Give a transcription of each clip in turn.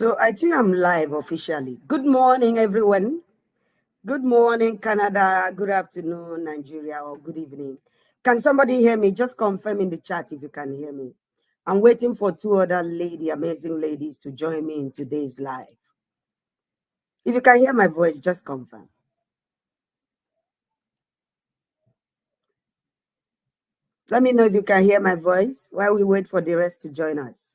So I think I'm live officially. Good morning, everyone. Good morning, Canada. Good afternoon, Nigeria, or good evening. Can somebody hear me? Just confirm in the chat if you can hear me. I'm waiting for two other amazing ladies to join me in today's live. If you can hear my voice, just confirm. Let me know if you can hear my voice while we wait for the rest to join us.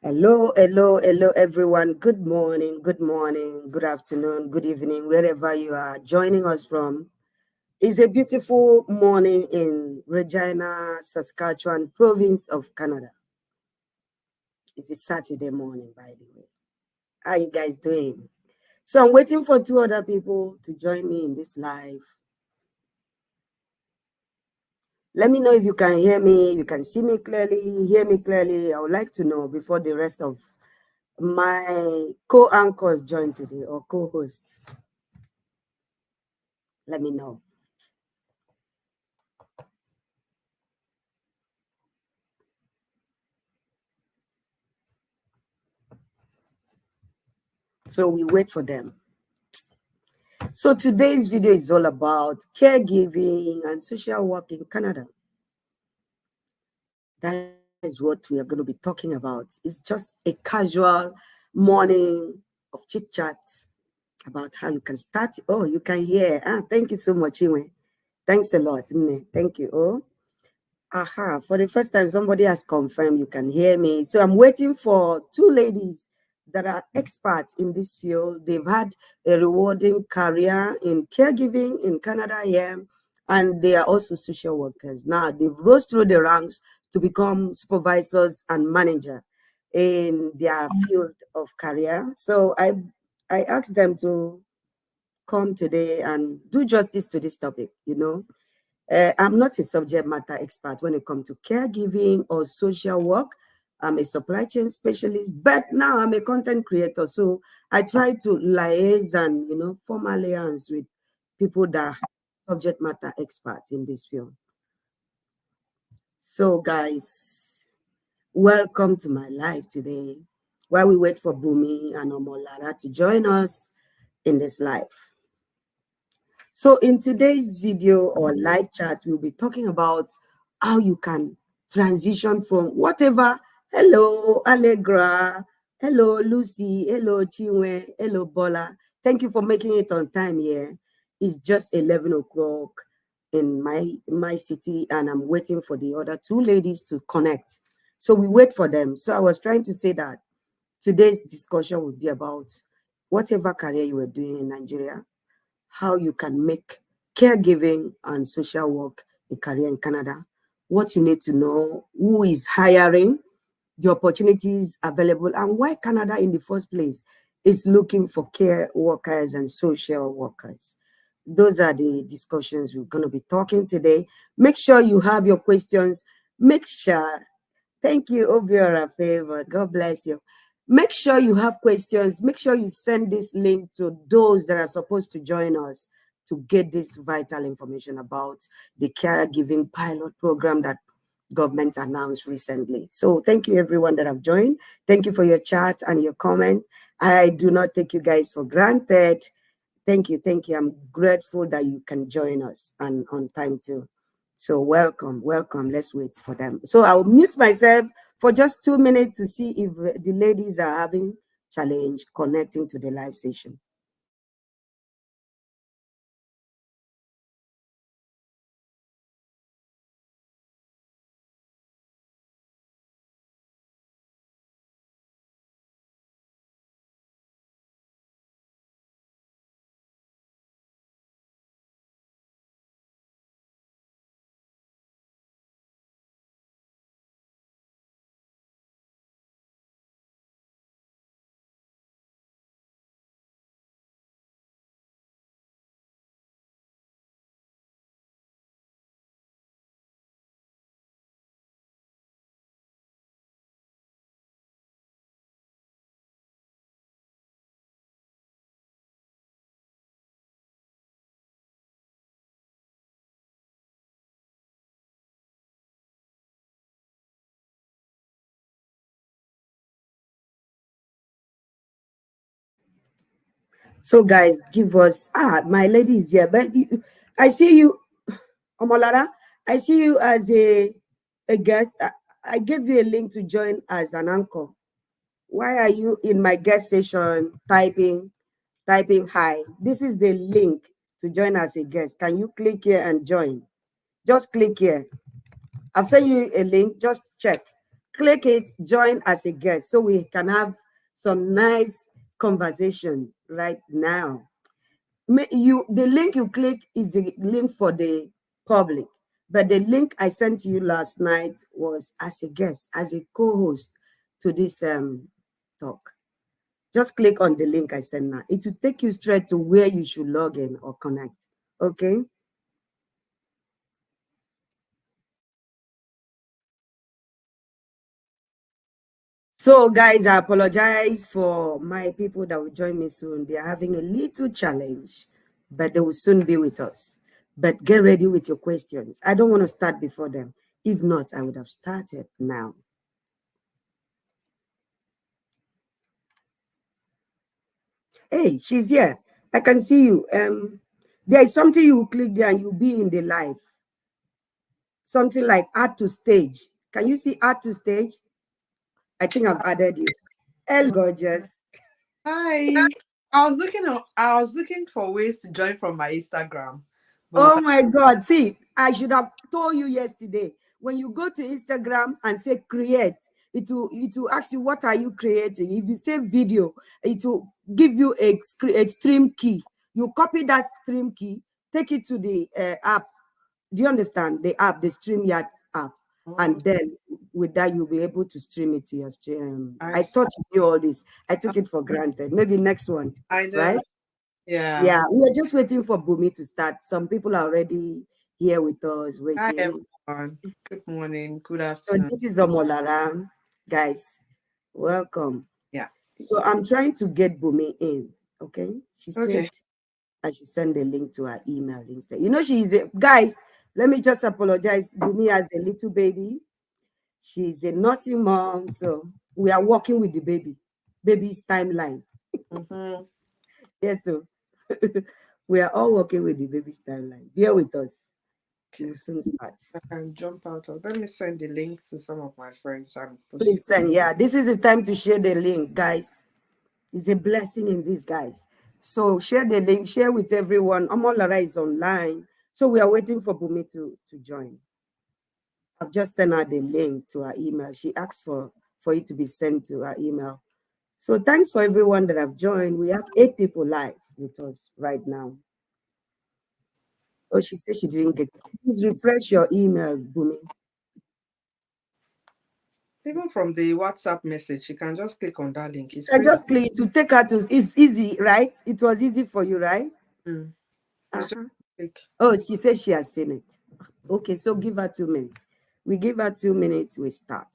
Hello, hello, hello, everyone. Good morning, good afternoon, good evening, wherever you are joining us from. It's a beautiful morning in Regina, Saskatchewan, province of Canada. It's a Saturday morning, by the way. How are you guys doing? So I'm waiting for two other people to join me in this live. Let me know if you can hear me, you can see me clearly, hear me clearly. I would like to know before the rest of my co-anchors join today or co-hosts. Let me know. So we wait for them. So today's video is all about caregiving and social work in Canada. That is what we are going to be talking about. It's just a casual morning of chit chat about how you can start. Oh, you can hear. Thank you so much, Iwe. Thanks a lot. Thank you. Oh, for the first time, somebody has confirmed you can hear me. So I'm waiting for two ladies that are experts in this field. They've had a rewarding career in caregiving in Canada here, and they are also social workers. Now they've rose through the ranks to become supervisors and manager in their field of career. So I asked them to come today and do justice to this topic, I'm not a subject matter expert when it comes to caregiving or social work. I'm a supply chain specialist, but now I'm a content creator. So I try to liaise and, form alliance with people that are subject matter experts in this field. So guys, welcome to my live today while we wait for Bumi and Omolara to join us in this live. So in today's video or live chat, we'll be talking about how you can transition from whatever. Hello, Allegra. Hello, Lucy. Hello, Chinwe. Hello, Bola. Thank you for making it on time here. It's just 11 o'clock in my city, and I'm waiting for the other two ladies to connect. So we wait for them. So I was trying to say that today's discussion will be about whatever career you were doing in Nigeria, how you can make caregiving and social work a career in Canada, what you need to know, who is hiring, the opportunities available, and why Canada in the first place is looking for care workers and social workers. Those are the discussions we're going to be talking today. Make sure you have your questions. Make sure, thank you, Obiora Favor. God bless you. Make sure you have questions. Make sure you send this link to those that are supposed to join us to get this vital information about the caregiving pilot program that government announced recently. So thank you everyone that have joined. Thank you for your chat and your comments. I do not take you guys for granted. Thank you. Thank you. I'm grateful that you can join us and on time too. So welcome. Let's wait for them. So I'll mute myself for just 2 minutes to see if the ladies are having challenge connecting to the live session. So guys, give us my lady is here, but I see you, Omolara. I see you as a guest. I gave you a link to join as an anchor. Why are you in my guest session typing hi? This is the link to join as a guest. Can you click here and join? Just click here. I've sent you a link. Just check. Click it, join as a guest so we can have some nice conversation right now. The link you click is the link for the public, but the link I sent to you last night was as a guest, as a co-host to this talk. Just click on the link I sent now. It will take you straight to where you should log in or connect. Okay. So, guys, I apologize for my people that will join me soon. They are having a little challenge, but they will soon be with us. But get ready with your questions. I don't want to start before them. If not, I would have started now. Hey, she's here. I can see you. There is something you will click there and you'll be in the live. Something like add to stage. Can you see add to stage? I think I've added you. Hello, gorgeous. Hi. I was looking for ways to join from my Instagram, but Oh my God. See, I should have told you yesterday. When you go to Instagram and say create, it will ask you what are you creating. If you say video, it will give you a stream key. You copy that stream key, take it to the app. Do you understand? The app, the StreamYard app. oh, And then with that, you'll be able to stream it to your stream. I I s- thought you knew all this. I took it for granted. Maybe next one, I know. right? Yeah. Yeah, we are just waiting for Bumi to start. Some people are already here with us Hi waiting. everyone. Good morning. Good So afternoon. this is Omolara, guys. Welcome. Yeah. So I'm trying to get Bumi in. Okay, she said Okay. I should send the link to her email instead. You know, she's a guys. Let me just apologize. Bumi has a little baby. She's a nursing mom, so we are working with the baby's timeline. Mm-hmm. Yes, so we are all working with the baby's timeline. Bear with us. Okay. We'll soon start. I can jump out of. Let me send the link to some of my friends and post it. Please send. Yeah, this is the time to share the link, guys. It's a blessing in this, guys. So share the link, share with everyone. Omolara is online. So we are waiting for Bumi to join. I've just sent her the link to her email. She asked for it to be sent to her email. So thanks for everyone that have joined. We have 8 people live with us right now. Oh, she said she didn't get. Please refresh your email, Bumi. Even from the WhatsApp message, you can just click on that link. It's I pretty. just click to take her to. It's easy, right? It was easy for you, right? Mm. It's just Uh-huh. click. Oh, she said she has seen it. Okay, so give her 2 minutes. We give her 2 minutes. We start,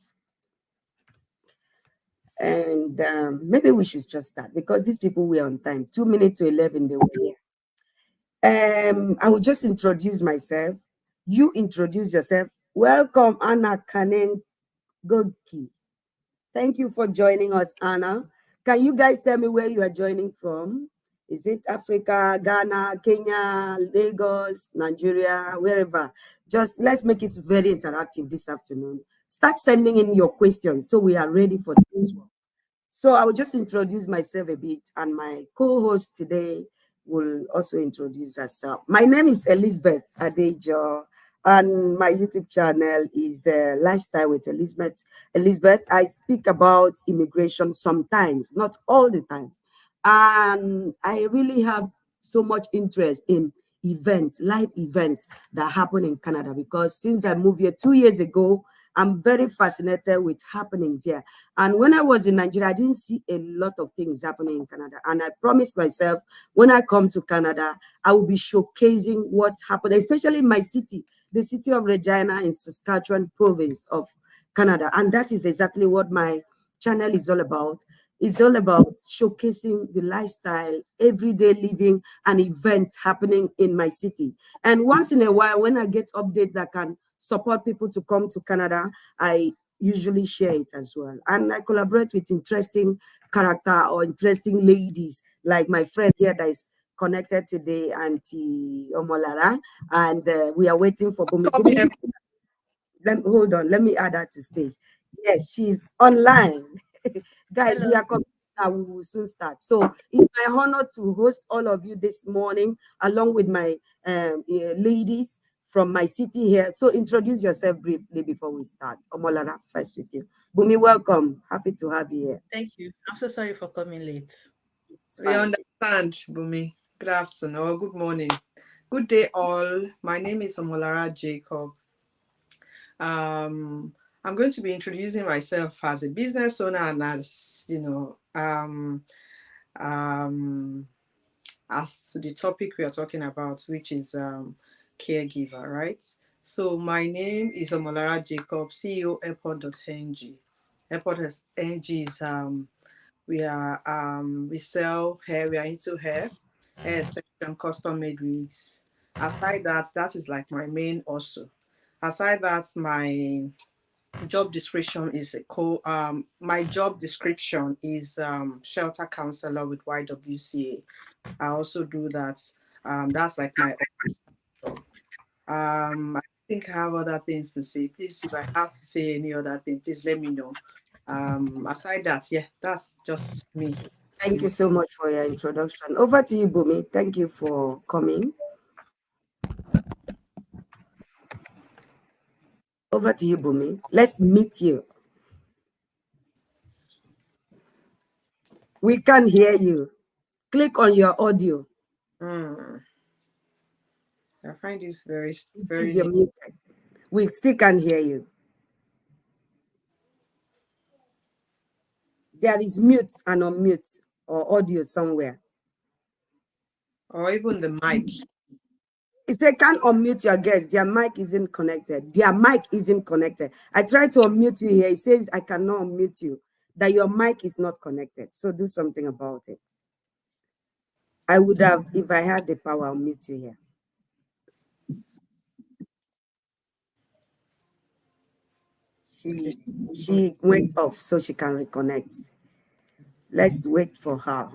and maybe we should just start because these people were on time. 2 minutes to 11, they were here. I will just introduce myself. You introduce yourself. Welcome, Anna Kanen Goki. Thank you for joining us, Anna. Can you guys tell me where you are joining from? Is it Africa, Ghana, Kenya, Lagos, Nigeria, wherever? Just let's make it very interactive this afternoon. Start sending in your questions so we are ready for this one. So I will just introduce myself a bit, and my co-host today will also introduce herself. My name is Elizabeth Adejo, and my YouTube channel is Lifestyle with Elizabeth. Elizabeth, I speak about immigration sometimes, not all the time, and I really have so much interest in events, live events that happen in Canada because since I moved here 2 years ago, I'm very fascinated with happenings here. And when I was in Nigeria, I didn't see a lot of things happening in Canada. And I promised myself when I come to Canada, I will be showcasing what's happening, especially in my city, the city of Regina in Saskatchewan province of Canada. And that is exactly what my channel is all about. It's all about showcasing the lifestyle, everyday living, and events happening in my city. And once in a while, when I get updates that can support people to come to Canada, I usually share it as well. And I collaborate with interesting character or interesting ladies like my friend here that is connected today, Auntie Omolara, and we are waiting for Bumi. Stop here. Hold on, let me add her to stage. Yes, she's online. Guys, we Hello. are coming now. We will soon start. So it's my honor to host all of you this morning, along with my ladies from my city here. So introduce yourself briefly before we start. Omolara, first with you. Bumi, welcome. Happy to have you here. Thank you. I'm so sorry for coming late. It's We fine. understand, Bumi. Good afternoon or good morning. Good day, all. My name is Omolara Jacob. I'm going to be introducing myself as a business owner and um, as to the topic we are talking about, which is caregiver, right? So my name is Omolara Jacob, CEO Airport.ng. Airport.ng is we sell hair, we are into hair extension, custom made wigs. Aside that, that is like my main also. Aside that, job description is my job description is shelter counselor with YWCA. I also do that. That's like my job. I think I have other things to say. Please, if I have to say any other thing, please let me know. Aside that, yeah, that's just me. Thank you so much for your introduction. Over to you, Bumi. Thank you for coming. Over to you, Bumi. Let's meet you. We can't hear you. Click on your audio. Hmm. I find this very, It says very you're new. muted. We still can't hear you. There is mute and unmute or audio somewhere. Or even the mic. It said can't unmute your guest. Their mic isn't connected. Their mic isn't connected. I tried to unmute you here. It says I cannot unmute you. That your mic is not connected. So do something about it. I would have, if I had the power, I'll mute you here. She she went off so she can reconnect. Let's wait for her.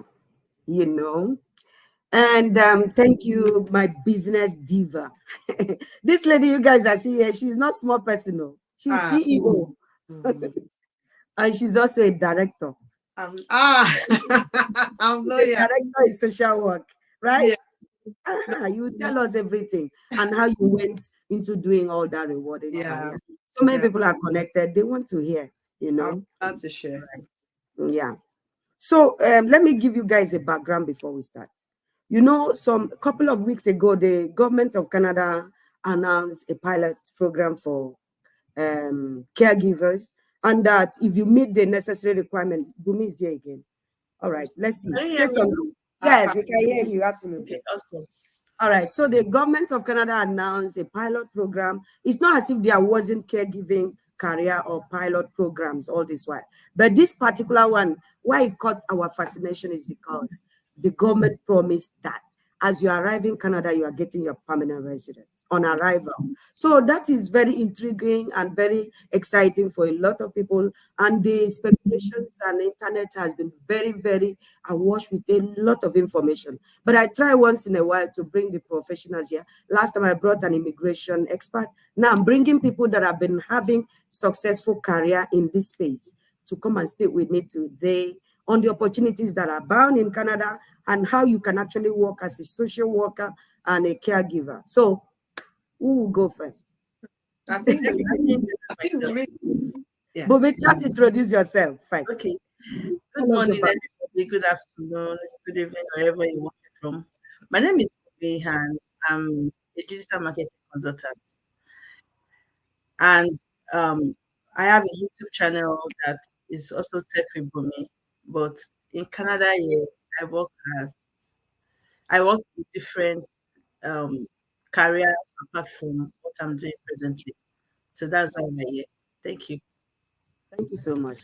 You know. And thank you, my business diva. This lady you guys are seeing here, she's not small person. No. She's Ah, CEO. mm, And she's also a director. ah, I'm She's a lawyer. director in social work, right? Yeah, You will tell us everything and how you went into doing all that rewarding yeah, career. So many yeah. people are connected. They want to hear, you I'm know. glad to share. Yeah. So let me give you guys a background before we start. You know, some couple of weeks ago, the government of Canada announced a pilot program for caregivers, and that if you meet the necessary requirement, Bumi is here again. All right, let's see. Can you Say hear me now? something. Uh, Yes, we can hear you Okay, absolutely. awesome. All right. So the government of Canada announced a pilot program. It's not as if there wasn't caregiving career or pilot programs all this while. But this particular one, why it caught our fascination is because the government promised that as you arrive in Canada, you are getting your permanent residence on arrival. So that is very intriguing and very exciting for a lot of people. And the speculations and internet has been very, very awash with a lot of information. But I try once in a while to bring the professionals here. Last time I brought an immigration expert. Now I'm bringing people that have been having successful career in this space to come and speak with me today on the opportunities that are bound in Canada and how you can actually work as a social worker and a caregiver. So who will go first? I think Let the me introduce I think the myself. reason, yeah. But just introduce yourself first. Okay. Good Tell us morning, about. everybody. Good afternoon. Good evening, wherever you're watching from. My name is Lee and I'm a digital marketing consultant. And um, I have a YouTube channel that is also Tech with Bumi. But in Canada here, I work as I work with different um, career apart from what I'm doing presently. So that's why I'm here. Thank you. Thank you so much.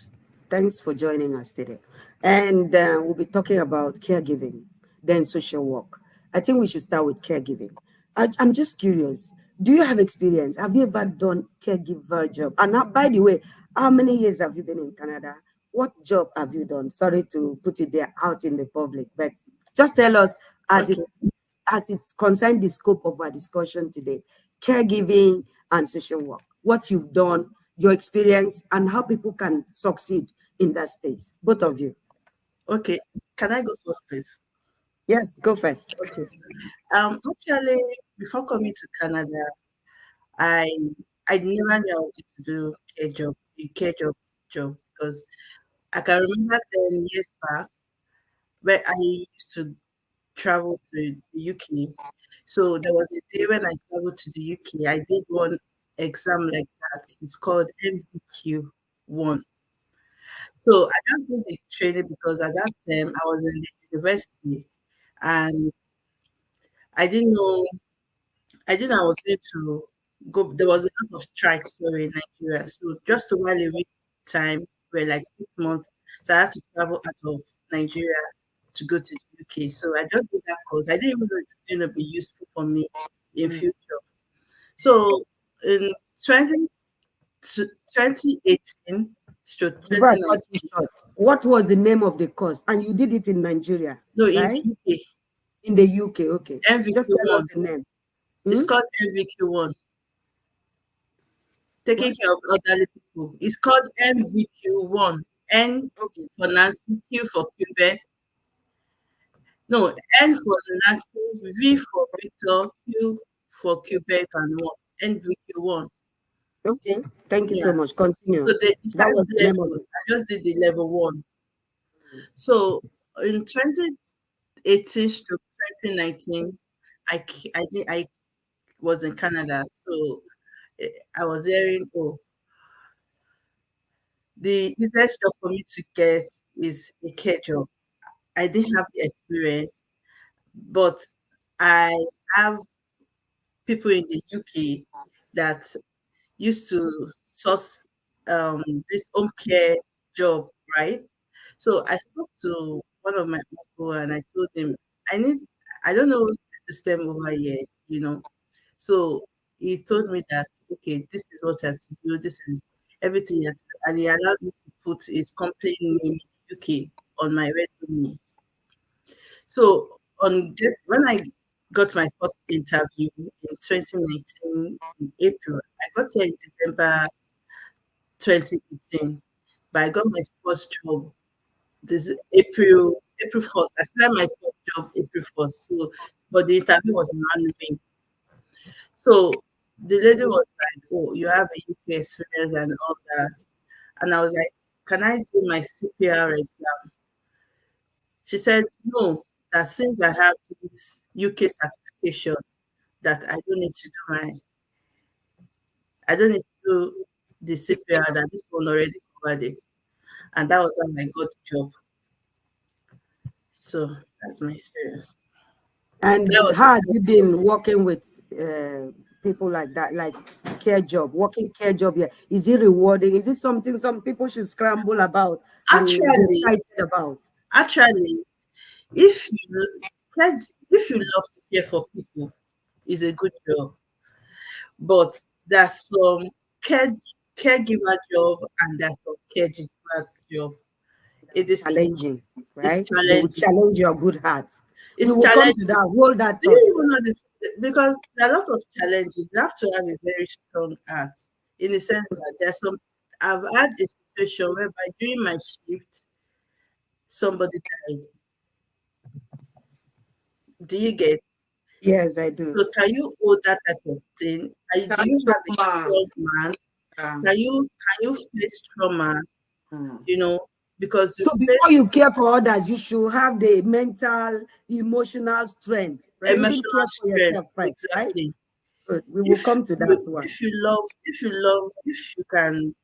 Thanks for joining us today. And we'll be talking about caregiving, then social work. I think we should start with caregiving. I'm just curious. Do you have experience? Have you ever done caregiver job? And by the way, how many years have you been in Canada? What job have you done? Sorry to put it there out in the public, but just tell us as it Okay. as it's concerned the scope of our discussion today, caregiving and social work, what you've done, your experience, and how people can succeed in that space. Both of you. Okay. Can I go first, please? Yes, go first. Okay. Actually, before coming to Canada, I I never knew I wanted to do a care job because I can remember 10 years back where I used to travel to the UK. So there was a day when I traveled to the UK. I did one exam like that. It's called MVQ1. So I just did the training because at that time I was in the university and I didn't know I didn't know I was going to go. There was a lot of strikes, sorry, in Nigeria. So just to while a week time, we're like 6 months. So I had to travel out of Nigeria to go to the UK. So I just did that course. I didn't even know it's going to be useful for me in Mm. future. So in 20, 2018 to Before I cut you 2019, short, what was the name of the course? And you did it in Nigeria, no, in right? the UK, In the UK, okay. Just tell us MVQ1. the name. It's Hmm? called MVQ1. Taking What? care of elderly people. It's called MVQ1. N Okay. for Nancy, Q for Quebec. No, N for Nancy, V for Victor, Q for Quebec, and 1. NVQ1. Okay. Thank you so Yeah. much. So Continue. the That first was the name of level, it. I just did the level 1. So in 2018 to 2019, I was in Canada. So I was hearing, oh, the easiest job for me to get is a care job. I didn't have the experience, but I have people in the UK that used to source this home care job, right? So I spoke to one of my uncle and I told him I need I don't know the system over here, you know. So he told me that okay, this is what I have to do, this is everything you have to do. And he allowed me to put his company name UK on my resume. So when I got my first interview in 2019 in April, I got here in December 2018, but I got my first job this April 1st. I started my first job April 1st. So, but the interview was in May. So the lady was like, "Oh, you have a UK experience and all that," and I was like, "Can I do my CPR exam?" She said, "No, that since I have this UK certification, that I don't need to do the CPR, that this one already covered it." And that was how I got the job. So that's my experience. And That was how has it been working with people like that, like care job, working care job here? Is it rewarding? Is it something some people should scramble about and be actually excited about? actually if care- if you love to care for people, it's a good job. But there's some care caregiver job and there's some caregiver job. It is Challenging, it's right? They will challenging. challenge your good heart. We It's will come to challenging. that. Hold that Do thought. you even know because there are a lot of challenges. You have to have a very strong heart in the sense that there's some I've had a situation whereby during my shift somebody died. Do you get? Yes, I do. So can you hold that type of thing? Do That you have a trauma. strong man? Yeah. Can you face trauma? Mm. You know, because you So face before you care for others, you should have the mental, emotional strength, right? Even emotional care for strength. yourself first, right? Exactly. Good. We will come to that one. If you can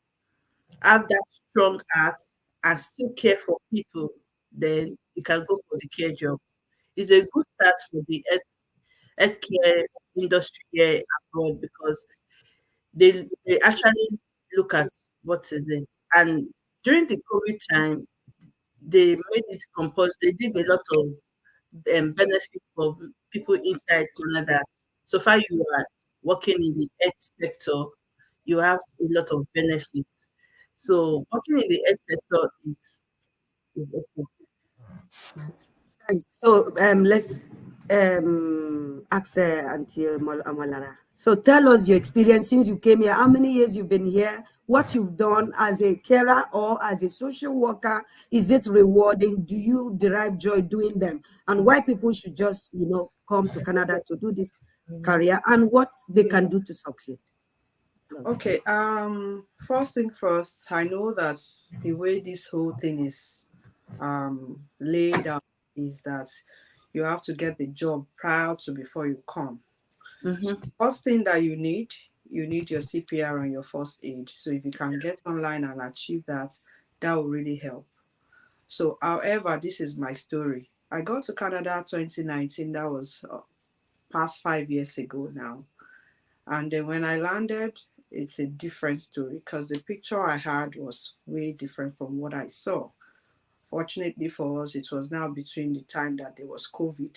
have that strong heart and still care for people, then you can go for the care job. It's a good start for the healthcare industry here abroad because they actually look at what is it. And during the COVID time, they made it compulsory. They did a lot of benefit for people inside Canada. So far, you are working in the health sector, you have a lot of benefits. So working in the health sector is okay. Nice. So let's ask Auntie Amalara. So tell us your experience since you came here. How many years you've been here? What you've done as a carer or as a social worker? Is it rewarding? Do you derive joy doing them? And why people should just, come to Canada to do this career and what they can do to succeed? Plus. Okay, first thing first, I know that the way this whole thing is laid out is that you have to get the job prior to before you come. So Mm-hmm. first thing that you need your CPR and your first aid. So if you can get online and achieve that, that will really help. So however, this is my story. I got to Canada 2019. That was past 5 years ago now. And then when I landed, it's a different story because the picture I had was way different from what I saw. Fortunately for us, it was now between the time that there was COVID.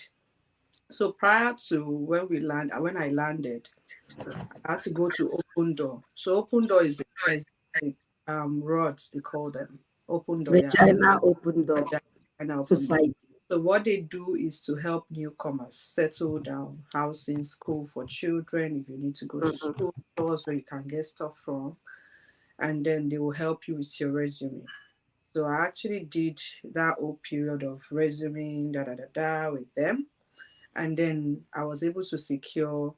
So prior to when I landed, I had to go to Open Door. So Open Door is a rods they call them. Open Door, yeah. Regina Open Door China Open Door. Society. So what they do is to help newcomers settle down, housing, school for children, if you need to go to Mhm. school, stores where you can get stuff from, and then they will help you with your resume. So I actually did that whole period of resume, da da da da, with them, and then I was able to secure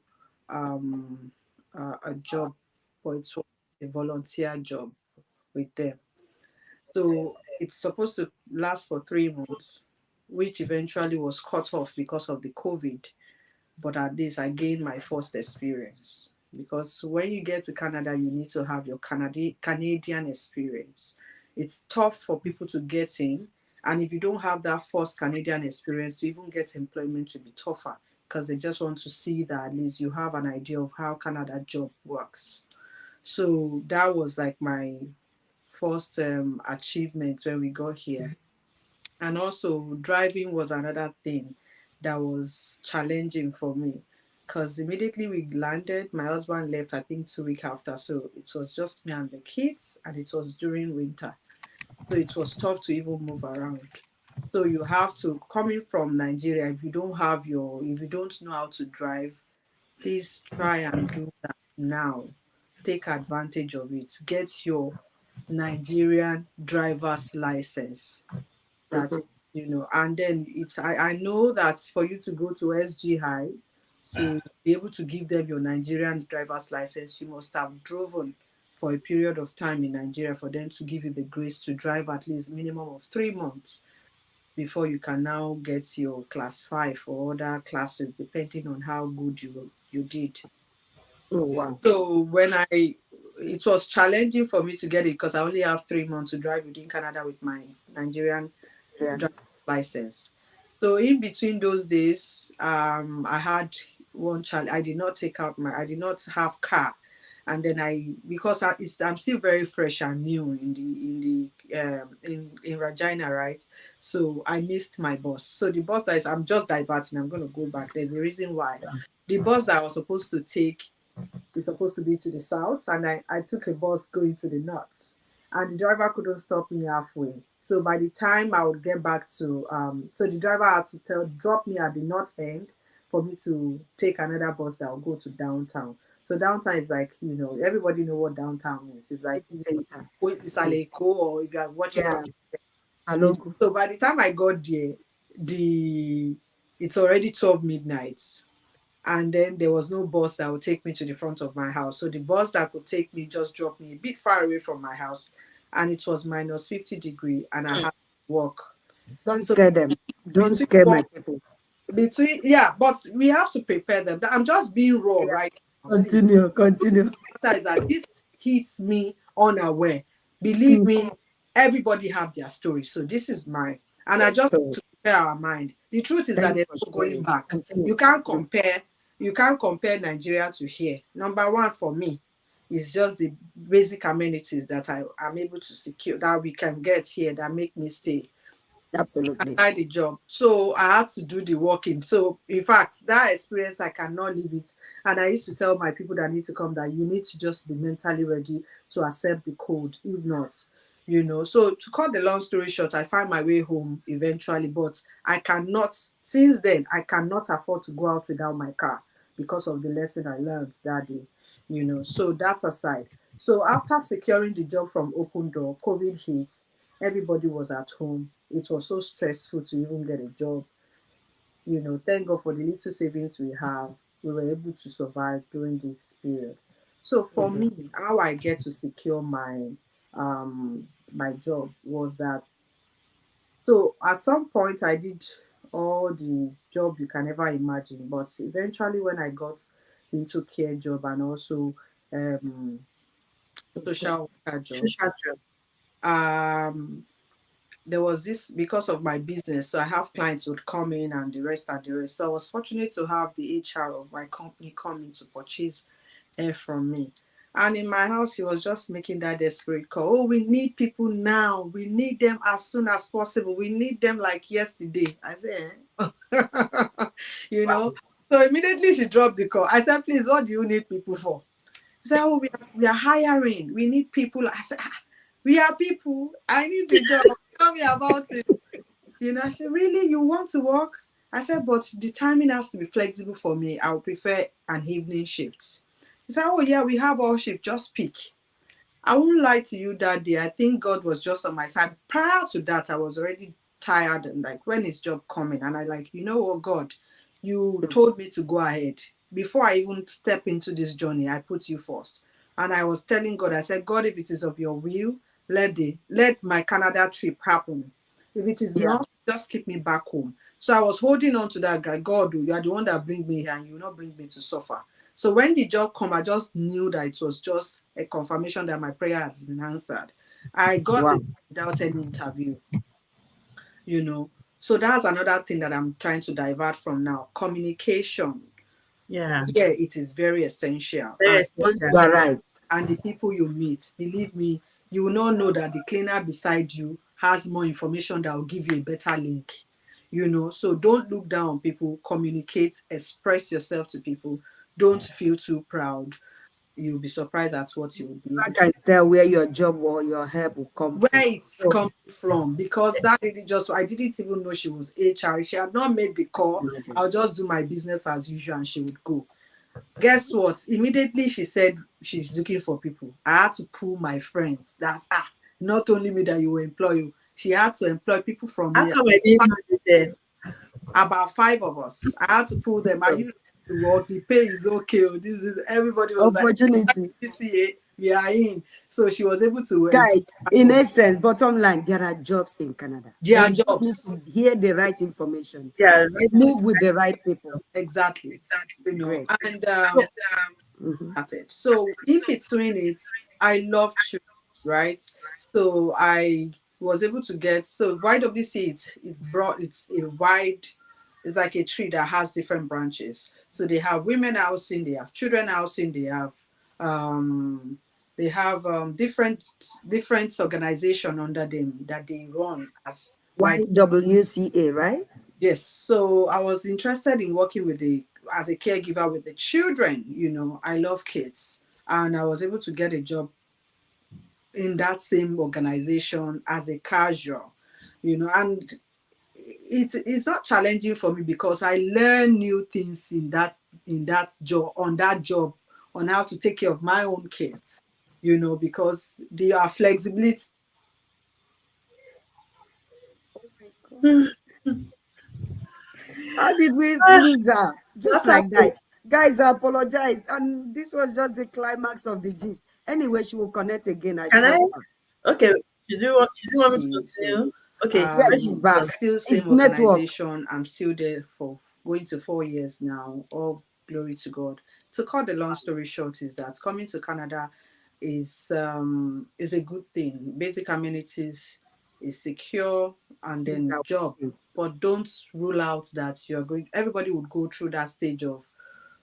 um, a job, but it was a volunteer job with them. So it's supposed to last for 3 months, which eventually was cut off because of the COVID. But at least I gained my first experience. Because when you get to Canada, you need to have your Canadian experience. It's tough for people to get in. And if you don't have that first Canadian experience, to even get employment will be tougher because they just want to see that at least you have an idea of how Canada job works. So that was like my first achievement when we got here. And also, driving was another thing that was challenging for me because immediately we landed, my husband left, I think 2 weeks after. So it was just me and the kids, and it was during winter. So it was tough to even move around. So you have to, coming from Nigeria, if you don't know how to drive, please try and do that now. Take advantage of it. Get your Nigerian driver's license. That, Mhm. and then I know that for you to go to SGI to be able to give them your Nigerian driver's license, you must have driven for a period of time in Nigeria for them to give you the grace to drive at least minimum of 3 months before you can now get your class 5 or other classes depending on how good you did. Oh, wow. So it was challenging for me to get it because I only have 3 months to drive within Canada with my Nigerian Yeah. driver's license. So in between those days, I had one child. I did not have car, and then because I'm still very fresh and new in Regina, right? So I missed my bus. So the bus that is, I'm just diverting. I'm going to go back. There's a reason why. The bus that I was supposed to take is supposed to be to the south, and I took a bus going to the north, and the driver couldn't stop me halfway. So by the time I would get back to, so the driver had to drop me at the north end for me to take another bus that will go to downtown. So downtown is like, everybody know what downtown is. It's like, City center. it's Mm. Aleko, or if you are watching from, Yeah. Alogo. so by the time I got there, the it's already 12 midnight, and then there was no bus that would take me to the front of my house. So the bus that could take me just dropped me a bit far away from my house, and it was minus 50 degree, and I had to walk. Don't So scare them. Don't between scare my one people. yeah, but we have to prepare them. I'm just being raw Yeah. right now. See, Continue. Continue. is that this hits me unaware. Believe Mm. me, everybody have their story. So this is mine. And I Yes, just so to prepare our mind. The truth is that thanks there's for no going sharing. back. Continue. You can't Mm. compare, Nigeria to here. Number one for me is just the basic amenities that I am able to secure that we can get here that make me stay. Absolutely. I the job. So I had to do the working. So in fact, that experience I cannot leave it. And I used to tell my people that need to come that you need to just be mentally ready to accept the code. If not, So to cut the long story short, I find my way home eventually, but I cannot since then I cannot afford to go out without my car because of the lesson I learned that day. So that's aside. So after securing the job from Open Door, COVID hit, everybody was at home. It was so stressful to even get a job. Thank God for the little savings we have. We were able to survive during this period. So for Mhm. me, how I get to secure my job was that, so at some point I did all the job you can ever imagine, but eventually when I got into care job and also um social worker job, Social job. um there was this because of my business. So I have clients would come in and the rest and the rest. So I was fortunate to have the HR of my company come in to purchase air from me. And in my house, he was just making that desperate call. Oh, we need people now. We need them as soon as possible. We need them like yesterday. I said, you know. Wow. So immediately she dropped the call. I said, please, what do you need people for? She said, oh, we are hiring. We need people. I said, we are people. I need the job. Tell me about it. I said, really? You want to work? I said, but the timing has to be flexible for me. I would prefer an evening shift. He said, oh, yeah, we have all shift. Just pick. I won't lie to you that day. I think God was just on my side. Prior to that, I was already tired and like, when is job coming? And I like, you know what, God, you told me to go ahead. Before I even step into this journey, I put you first. And I was telling God, I said, God, if it is of your will, let my Canada trip happen. If it is Yeah. not, just keep me back home. So I was holding on to that guy. God, you are the one that bring me here and you will not bring me to suffer. So when the job come, I just knew that it was just a confirmation that my prayer has been answered. I got Wow. the without any interview, you know. So that's another thing that I'm trying to divert from now. Communication. Yeah. Yeah, it is very essential. Very Once essential. you arrive, And the people you meet, believe me, you will not know that the cleaner beside you has more information that will give you a better link. So don't look down on people, communicate, express yourself to people. Don't feel too proud. You'll be surprised at what you will be I able to, can tell where your job or your help will come where from. it's So coming from, because that lady just, I didn't even know she was HR. She had not made the call. imagine. I'll just do my business as usual and she would go. Guess what? Immediately she said she's looking for people. I had to pull my friends that not only me that you will employ you. She had to employ people from How here. come I didn't know you then? About five of us. I had to pull them. Are you ready Jesus. to work? The pay is okay. Oh, this is everybody was like, Opportunity. PCA, we are in. So she was able to employ Guys, five in of essence, bottom line, there are jobs in Canada. their And you just need jobs. to hear the right information. Yeah, right. Move with the right people. Exactly. Great. And So, mhm. started. So in between it, I love children, right? So I was able to get, so YWC, it's a wide, it's like a tree that has different branches. So they have women housing, they have children housing, um they have different organization under them that they run as wide. YWCA, right? Yes, so I was interested in working as a caregiver with the children. I love kids, and I was able to get a job in that same organization as a casual. And it's not challenging for me because I learn new things in that job on how to take care of my own kids. Because they are flexibility. How did we Ah, lose her? Just what like happened? that. Guys, I apologize. And this was just the climax of the gist. Anyway, she will connect again. I Can I? trust her. Okay. She do want me to See, so continue? Okay. Yeah, Where she's she's back. gone. still It's same network. organization. I'm still there for going to 4 years now. All glory to God. To cut the long story short is that coming to Canada is a good thing. Basic amenities is secure, and Things then are job. working. But don't rule out that you're going, everybody would go through that stage of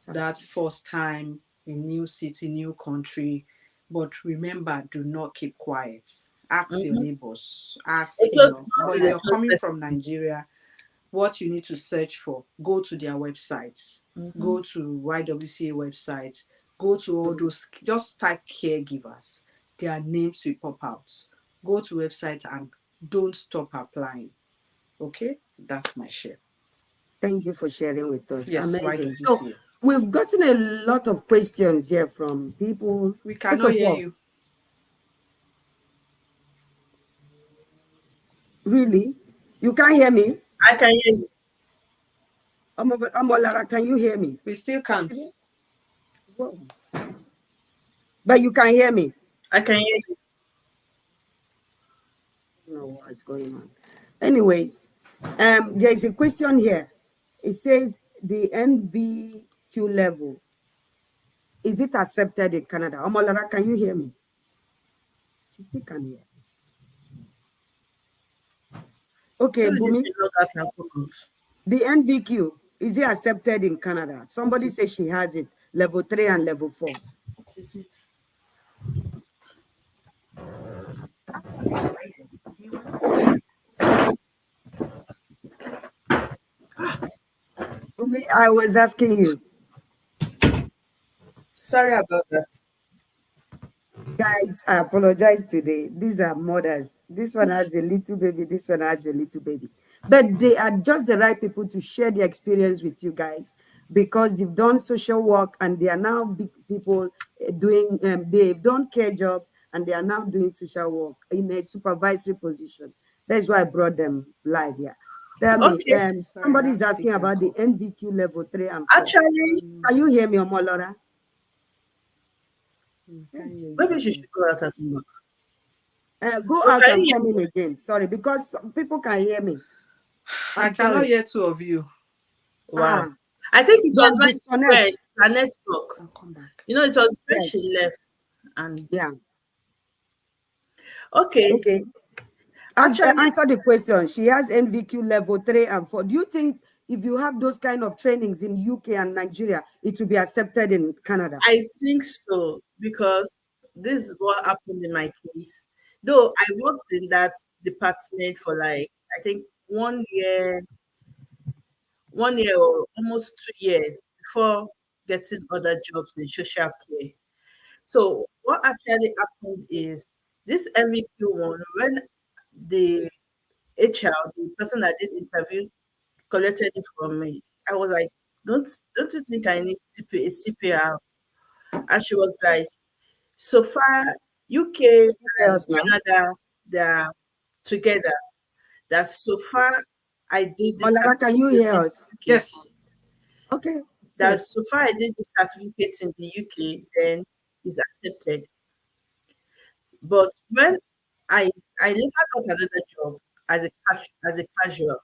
that first time in new city, new country. But remember, do not keep quiet. ask your neighbors, ask A close in-laws. month But is if a you're close coming person. from Nigeria, what you need to search for, go to their websites, go to YWCA websites, go to all those, just type caregivers, their names will pop out. Go to websites and don't stop applying. Okay, that's my share. Thank you for sharing with us. Yes, Amazing. So YWCA. we've gotten a lot of questions here from people. We First cannot of hear all, you. really, you can't hear me? I can hear you. Amolara, can you hear me? We still can't. Whoa. But you can hear me. I can hear you. I don't know what's going on. Anyways, there is a question here. It says the NVQ level, is it accepted in Canada? Amolara, can you hear me? She still can hear. Okay, Maybe this Bumi, is not that important. the NVQ, is it accepted in Canada? Somebody says she has it, level 3 and level 4. Is it? Bumi, I was asking you. Sorry about that. Guys, I apologize today. These are mothers. This one has a little baby, this one has a little baby. But they are just the right people to share their experience with you guys because they've done social work and they are now big people doing, they've done care jobs and they are now doing social work in a supervisory position. That's why I brought them live here. Tell me, Okay. Sorry, somebody I is have asking speaker about the call. NVQ level 3 and 4. Actually, Can you hear me, Omolora? Can you maybe she should go out and come back. Go Oh, out can and you come hear in me? again. Sorry, because some people can hear me. I I'm cannot sorry. hear two of you. Wow. Ah, I think it was then when she disconnect. went, her network. I'll come back. You know, it was when Yes. she left. And Yeah. okay, Okay. actually, Answer the question. She has NVQ level 3 and 4. Do you think if you have those kind of trainings in UK and Nigeria, it will be accepted in Canada? I think so because this is what happened in my case. Though I worked in that department for like I think 1 year, 1 year or almost 2 years before getting other jobs in social care. So what actually happened is this MVQ one when the HR, the person that did interview, collected it from me. I was like, don't you think I need a CPR? And she was like, so far UK and Yes, now. Canada they're together. That so far I did this Olara, can you certificate hear in us? the UK. Yes. Okay. That Good. so far I did the certificate in the UK, then is accepted. But when I I later got another job as a casual.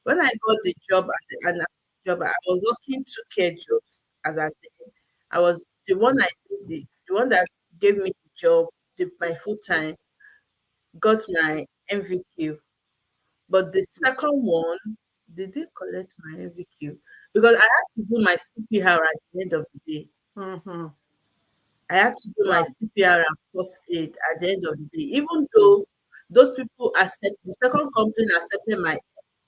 When I got the job another job, I was working 2 care jobs as I said. I was the one I did the one that gave me the job, my full time, got my MVQ. But the second one, they did collect my MVQ because I had to do my CPR at the end of the day. Mm-hmm. I had to do my Wow. CPR and first aid at the end of the day, even though those people accept the second company accepted my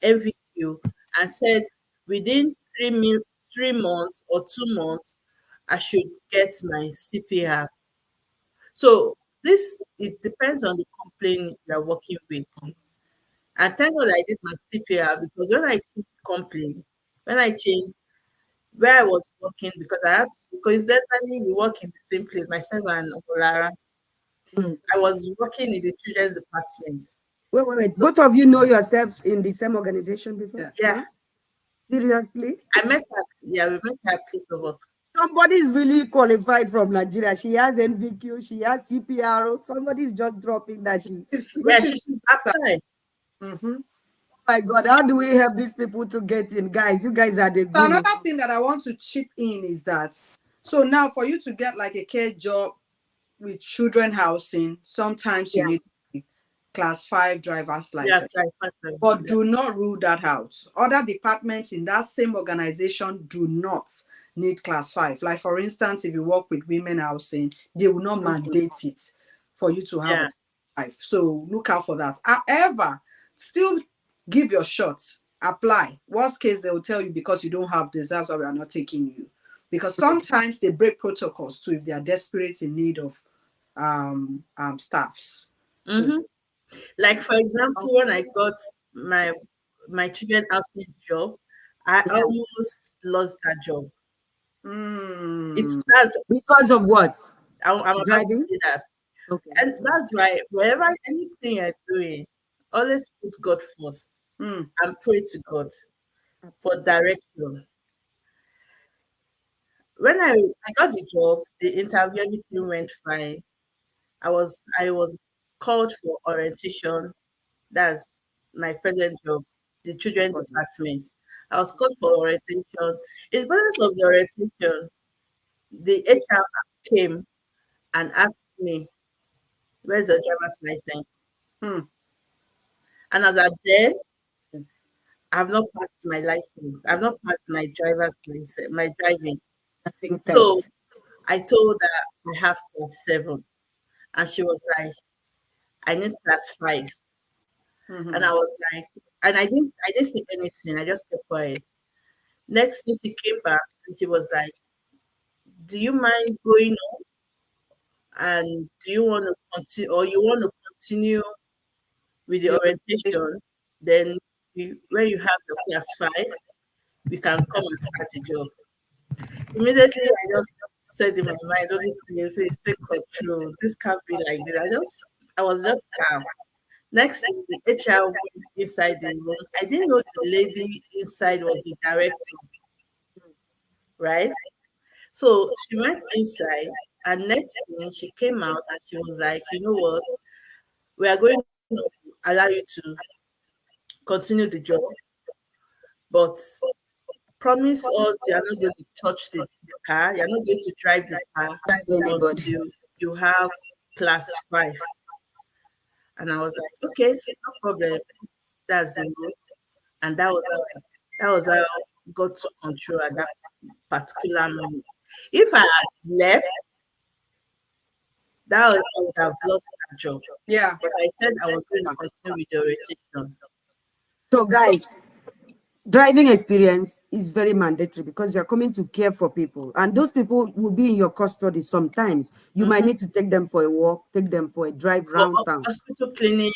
MVQ and said within 3 months or 2 months I should get my CPR. So this it depends on the company you're working with. And thank God I did my CPR because when I changed company, when I changed where I was working, because I had to coincidentally we work in the same place, myself and Olara. Mm. I was working in the children's department. Wait. Both of you know yourselves in the same organization before? Yeah. Yeah, No? Seriously? I met her. Yeah, we met her at place of work. Somebody is really qualified from Nigeria. She has NVQ, she has CPR. Somebody is just dropping that she. Yeah, Which is she's applied. mm-hmm. My God, how do we help these people to get in? Guys, you guys are the So guru. another thing that I want to chip in is that so now for you to get like a care job with children housing, sometimes you Yeah. need a class 5 driver's Yeah, license. applied. But do not rule that out. Other departments in that same organization do not need class 5. Like for instance, if you work with women housing, they will not mandate it for you to have Yeah. it. life. So look out for that. However, still give your shot, apply. Worst case, they will tell you because you don't have this, that's why we are not taking you. Because sometimes they break protocols too if they are desperate in need of staffs. So Mm-hmm. Like for example, when I got my children outfit job, I Yeah. almost lost that job. It's mm, that's Because of what? I'm about to Driving? say that. Okay. And Sorry. that's why wherever anything you're doing, always put God first mm, and pray to God for Absolutely. direction. When I got the job, the interview, everything went fine. I was called for orientation. That's my present job, the children Got it. department. I was called for orientation. In the process of the orientation, the HR came and asked me, "Where's your driver's license?" mm. And as at then, I've not passed my license. I've not passed my driver's license, my driving. Driving So test. I told her I have class 7, and she was like, "I need class 5." And Mhm. I was like, and I didn't say anything. I just kept quiet. Next thing she came back and she was like, "Do you mind going on? And do you want to continue, or you want to continue with the The orientation. orientation? Then when you have your class 5, we can come and start the job." Immediately, I just said in my mind, "Oh, this thing, please take control. This can't be like this." I was just calm. Next thing, the HR went inside the room. I didn't know the lady inside was the director, right? So she went inside, and next thing she came out and she was like, "You know what? We are going to allow you to continue the job, but promise us you are not going to touch the car. You are not going to drive the car Drive anybody. until you have class 5." And I was like, "Okay, no problem. That's the rule." And that was how I got to control at that particular moment. If I had left, I would have lost that job. Yeah. But I said I was going to continue with the orientation. So, guys, driving experience is very mandatory because you're coming to care for people, and those people will be in your custody sometimes. You might Mhm. need to take them for a walk, take them for a drive For round town, hospital clinic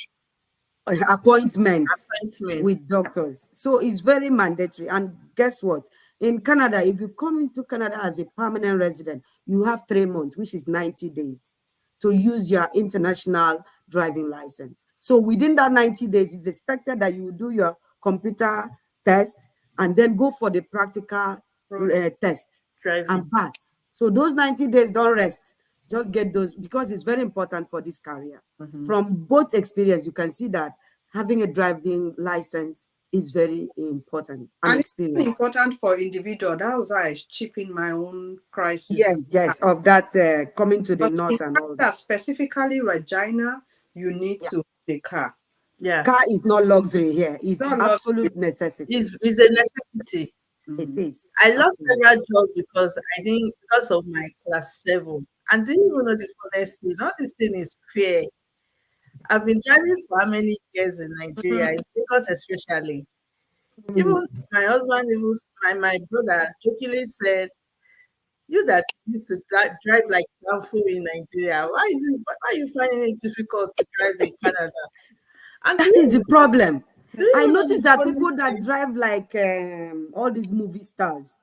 appointments appointments. with doctors. So it's very mandatory. And guess what? In Canada, if you come into Canada as a permanent resident, you have 3 months, which is 90 days, to use your international driving license. So within that 90 days, it's expected that you do your computer test and then go for the practical Road. test Driving. and pass. So those 90 days, don't rest. Just get those because it's very important for this career. Mhm. From both experience, you can see that having a driving license is very important and And it's even experience. important for individual. That was why I chip in my own crisis. Yes, yes, of that coming to the But in north and all that. Canada, specifically Regina, you need Yeah. to have a car. Yeah. Car is not luxury here. It's Not luxury. absolute necessity. Is a necessity. It Mm. is. I lost Absolutely. several jobs because of my class 7. And do you even know the funniest thing? All this thing is fair. I've been driving for how many years in Mhm. Nigeria, in Lagos especially. Mm. Even my husband, even my brother jokingly said, "You that used to drive like fool in Nigeria, why are you finding it difficult to drive in Canada?" And That is the problem. do you I even know noticed the that funny people that thing? drive like all these movie stars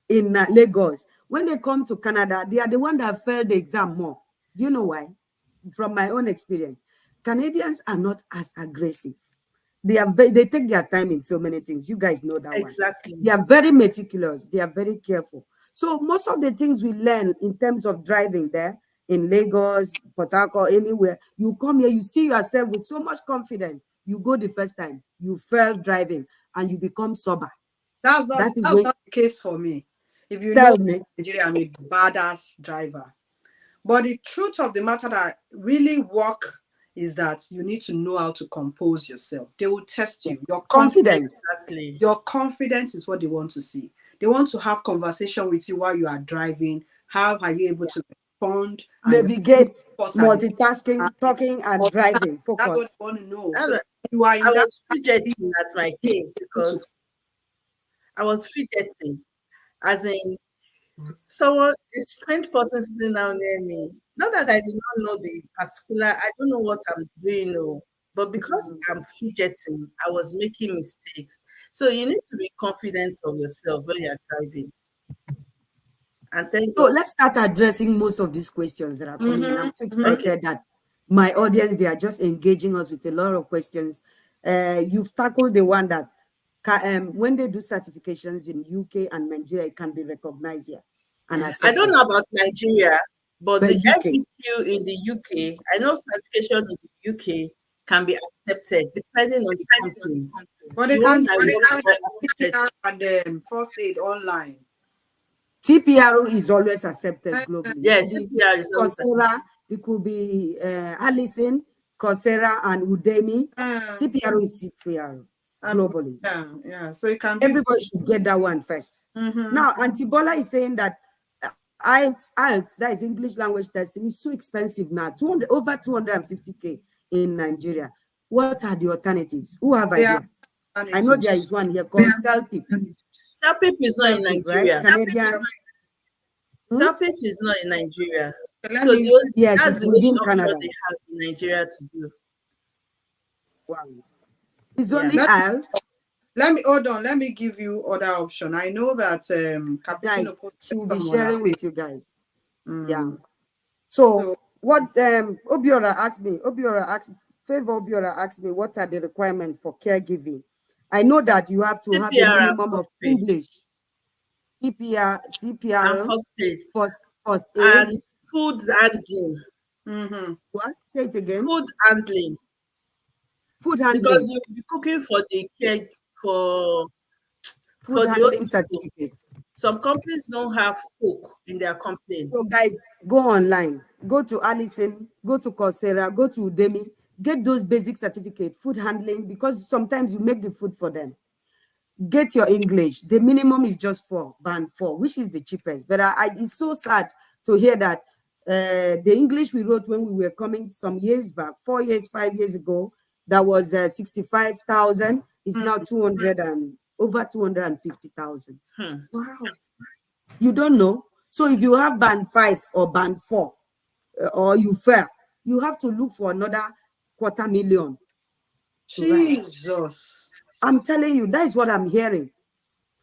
in Lagos, when they come to Canada, they are the one that failed the exam more. Do you know why? From my own experience, Canadians are not as aggressive. They take their time in so many things. You guys know that one. Exactly. They are very meticulous. They are very careful. So most of the things we learn in terms of driving there in Lagos, Port Harcourt, anywhere, you come here, you see yourself with so much confidence. You go the first time, you fail driving, and you become sober. That is That's when not the case for me. If you know tell me. Nigeria, I'm a badass driver. But the truth of the matter that really work is that you need to know how to compose yourself. They will test Yes. you. Your confidence, Confidence. Exactly. your confidence is what they want to see. They want to have conversation with you while you are driving. How are you able Yeah. to respond and Navigate, focus at the multitasking, time. talking and Or driving. that's what Focus. you want to know. That's So a- you are I in that was state, fidgeting at my you case able to because I was fidgeting, as in someone, a strange person sitting down near me. Not that I do not know the particular, I don't know what I'm doing, no, but because Mhm. I'm fidgeting, I was making mistakes. So you need to be confident of yourself when you're driving. And thank So God. let's start addressing most of these questions that are coming in. I'm so Okay. excited that my audience, they are just engaging us with a lot of questions. You've tackled the one that when they do certifications in UK and Nigeria, it can be recognized here and I don't accepted. know about Nigeria, but But the UK, MBQ in the UK, I know certification in the UK can be accepted depending on the companies. but they The one can do I work for, I get CPR and first aid online. CPRO is always accepted Uh, globally. It could yes, be CPR is always Coursera, it could be Allison, Coursera, and Udemy. uh, CPRO is CPRO globally. yeah. So it can be. Everybody should get that one first. Mm-hmm. Now, Antibola is saying that IELTS, that is English language testing, is so expensive now, 200, over 250K in Nigeria. What are the alternatives? Who have They are idea? I know there is alternatives. one here called CELPIP. Selpip is not in CELPIP, right? Nigeria. Canadian. Hmm? Selpip is not in Nigeria. Let So me. Yes, that's it's the only within option Canada. they have in Nigeria to do. Wow. It's Yeah. only Let IELTS. Let me hold on. Let me give you other option. I know that Cappuccino Guys, she posted will be some on her sharing page. with you guys. Yeah. Mm. So So what Obiora asked, Favor Obiora asked me, what are the requirements for caregiving? I know that you have to have a CPR and minimum of first aid English, CPR, and CPR, first aid first aid. and food handling. mm-hmm. What? Say it again. Food handling. Food Because handling. you'll be cooking for the care for Food the handling hospital. certificate. Some companies don't have cook in their company. So guys, go online, go to Allison, go to Coursera, go to Udemy, get those basic certificates, food handling, because sometimes you make the food for them. Get your English. The minimum is just four, band four, which is the cheapest. But it's so sad to hear that the English we wrote when we were coming some years back, 4 years, 5 years ago, that was 65,000, is now 200 and over 250,000. Hmm. Wow. You don't know. So if you have band five or band four, or you fail, you have to look for another 250,000 to write. Jesus. I'm telling you, that is what I'm hearing.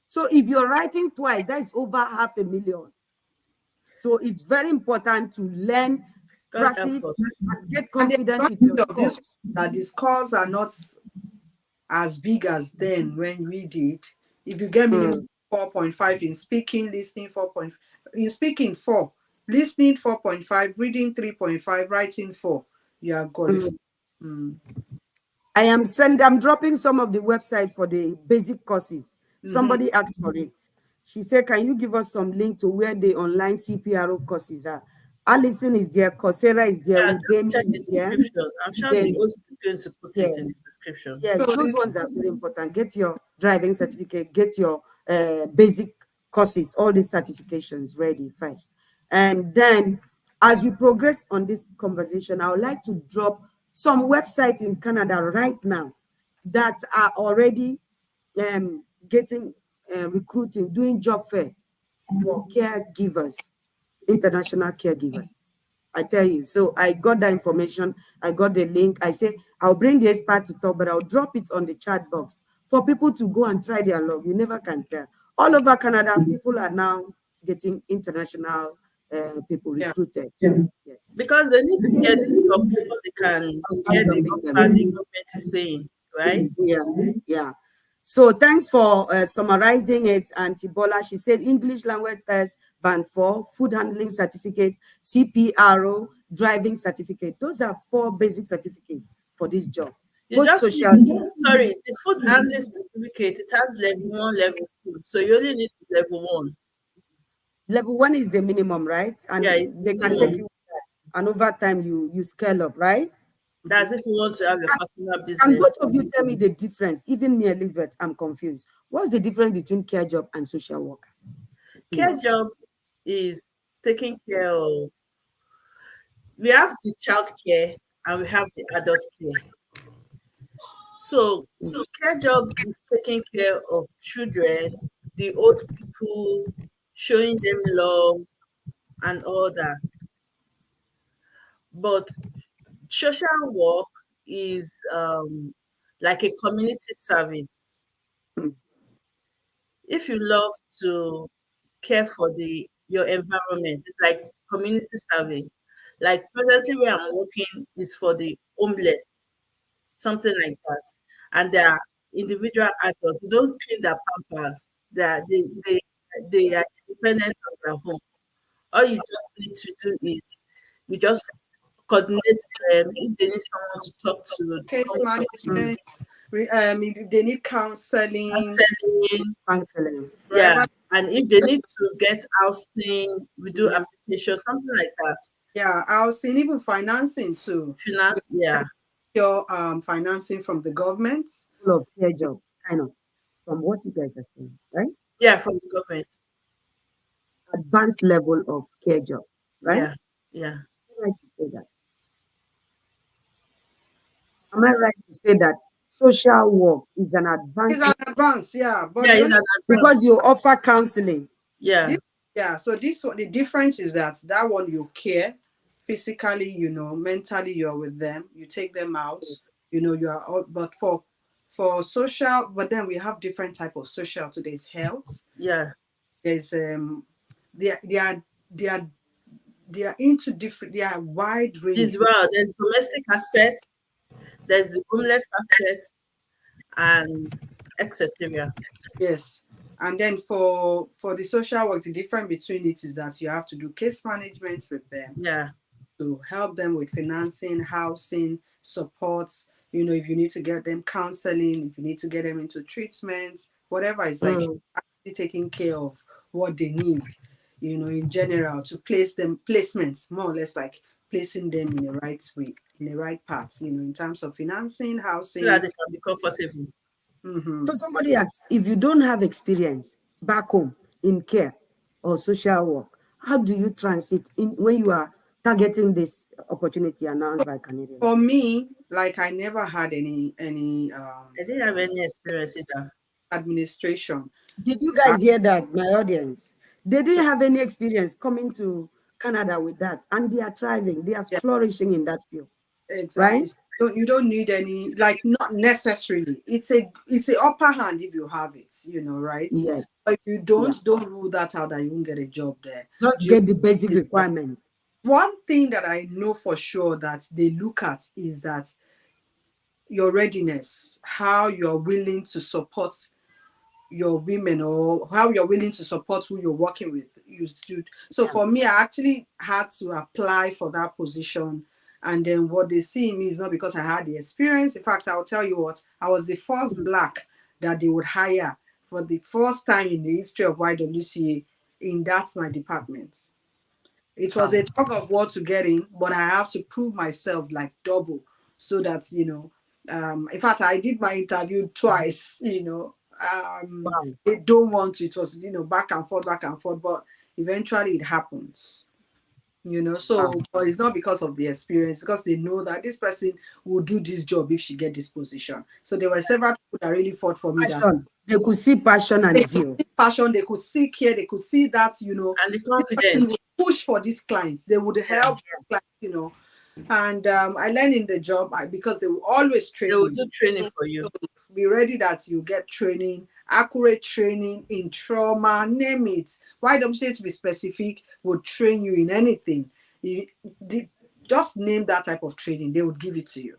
So if you're writing twice, that is over 500,000. So it's very important to learn, God help practice, us. and get And the confident with your advantage of this scores. that the scores are not as big as then when we did. If you get minimum Mm, 4.5 in speaking, listening 4. In speaking 4, listening 4.5, reading 3.5, writing 4, you are qualified. mm. Mm. I'm dropping some of the website for the basic courses. Mm-hmm. Somebody asked for it. She said, can you give us some link to where the online CPRO courses are? Allison is there, Coursera is there, Yeah, just Udemy check is the there. description. I'm sure the Udemy. host is going to put it in the Yes. description. Yes, So those ones are very important. Get your driving certificate, get your basic courses, all these certifications ready first. And then as we progress on this conversation, I would like to drop some websites in Canada right now that are already getting recruiting, doing job fair for caregivers, international caregivers. I tell you. So I got that information. I got the link. I say I'll bring the expert to talk, but I'll drop it on the chat box for people to go and try their luck. You never can tell. All over Canada, people are now getting international people yeah. recruited. Yes. Because they need to get the job before they can I'll start hear the dropping offer the them. government is saying, right? Yeah, yeah. So thanks for summarizing it, Auntie Bola. She said English language test, band four, food handling certificate, CPRO, driving certificate. Those are four basic certificates for this job. You Both just need, social job. sorry, the food handling certificate, it has level one, level two. So you only need level one. Level one is the minimum, right? Yeah, it's And they can take minimum. you, and over time you scale up, right? That's if you want to have a personal Can business. both of you tell me the difference? Even me, Elizabeth, I'm confused. What's the difference between care job and social worker? Care Please. job is taking care of. We have the child care and we have the adult care. So the care job is taking care of children, the old people, showing them love and all that. But social work is like a community service. Mm, If you love to care for the your environment, it's like community service. Like presently where I'm working is for the homeless, something like that. And they are individual adults who don't clean their pampers. They are independent of their home. All you just need to do is you just coordinate them. If they need someone to talk to, Case come talk to you. management, if they need counseling, Counseling, counseling. yeah. wherever. And if they need to get housing, we do Mhm. application, something like that. Yeah, housing, even financing too. We Finance, yeah, secure financing from the government. Full of care job, kind of, from what you guys are saying, right? yeah, from the government, Advanced level of care job, right? yeah, yeah. Am I right to say that? Am I right to say that social work is an It's advanced an advance, yeah. But Yeah, the it's only an because advance. you offer counseling? Yeah, this, yeah, so this one, the difference is that that one you care physically, mentally you're with them, you take them out, you are all, but for social, but then we have different type of social. So there's health, yeah. there's they are they are they are they are into different, they are wide range. As well, there's domestic aspect, there's the homeless aspect, and etc. Yes. And then for the social work, the difference between it is that you have to do case management with them Yeah. to help them with financing, housing, supports. If you need to get them counseling, if you need to get them into treatments, whatever, it's like Mm. actually taking care of what they need, in general, to place them, placements, more or less like placing them in the right way, in the right path, in terms of financing, So that housing. they can be comfortable. Hmm. So somebody asks, if you don't have experience back home in care or social work, how do you transit in when you are targeting this opportunity announced by Canadians? For me, like I never had any I didn't have any experience either. administration. Did you I, guys hear that, my audience? They didn't have any experience coming to Canada with that, and they are thriving, they are yeah, flourishing in that field, exactly. right? So you don't need any, like, not necessarily. It's a upper hand if you have it, right? Yes. But if you Yeah. don't rule that out that you won't get a job there. Just You get the basic requirement. One thing that I know for sure that they look at is that your readiness, how you're willing to support your women, or how you're willing to support who you're working with. So Yeah. for me, I actually had to apply for that position. And then what they see in me is not because I had the experience. In fact, I'll tell you what, I was the first Mhm. black that they would hire for the first time in the history of YWCA in that my department. It was Wow. a tug of war to get in, but I have to prove myself like double, so that, in fact, I did my interview twice. Wow. They don't want to. It was, back and forth, but eventually it happens. Wow. So, but it's not because of the experience, because they know that this person will do this job if she get this position. So there were several people that really fought for me, that Passion. They could see passion they and could zeal. see passion, they could see care, they could see that, And the this person confidence. would push for these clients, they would Yeah. help clients. And I learned in the job, because they will always They train will you. do training for you. So be ready that you get training, accurate training in trauma, name it. Why don't you say, to be specific, would train you in anything. You the, just name that type of training, they would give it to you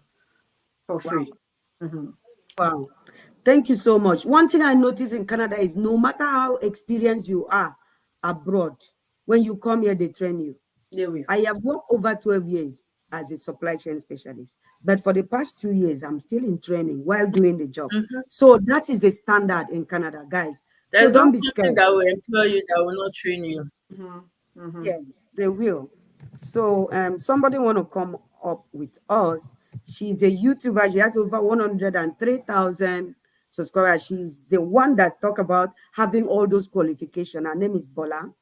for Wow. free. Mhm. Wow. Thank you so much. One thing I notice in Canada is no matter how experienced you are abroad, when you come here, they train you. They will. I have worked over 12 years as a supply chain specialist, but for the past 2 years, I'm still in training while doing the job. Mhm. So that is a standard in Canada, guys. So There's don't no be company scared. that will employ you that will not train you. Mhm. Mhm. Yes, they will. So somebody want to come up with us. She's a YouTuber. She has over 103,000 subscribers. She's the one that talk about having all those qualifications. Her name is Bola.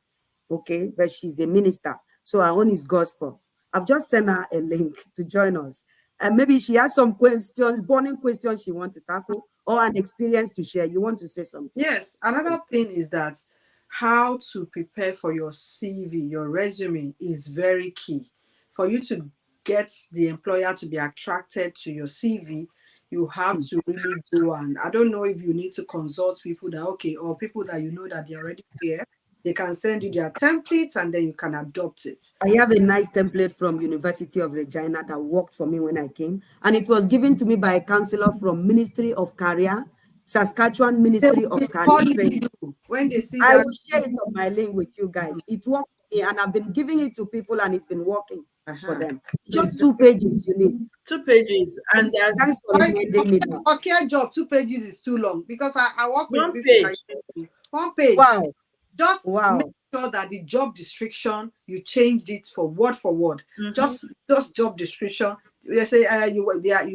Okay, but she's a minister. So her own is gospel. I've just sent her a link to join us. And maybe she has some questions, burning questions she wants to tackle, or an experience to share. You want to say something? Yes, another thing is that how to prepare for your CV, your resume is very key. For you to get the employer to be attracted to your CV, you have to really go, and I don't know if you need to consult people that, okay, or people that you know that they're already here. They can send you their templates and then you can adopt it. I have a nice template from University of Regina that worked for me when I came, and it was given to me by a counselor from Ministry of Career, Saskatchewan They Ministry will of be Career calling Training. you when they see I that. will share it on my link with you guys. It worked for me, and I've been giving it to people, and it's been working for Uh-huh. them. It's Just 2 pages you need. 2 pages, and there's Thanks for Why reminding me that. for care job 2 pages is too long because I work with one people that page. use 1 page. Wow, Just make wow. sure that the job description you changed it for word. Mhm. Just job description. They say you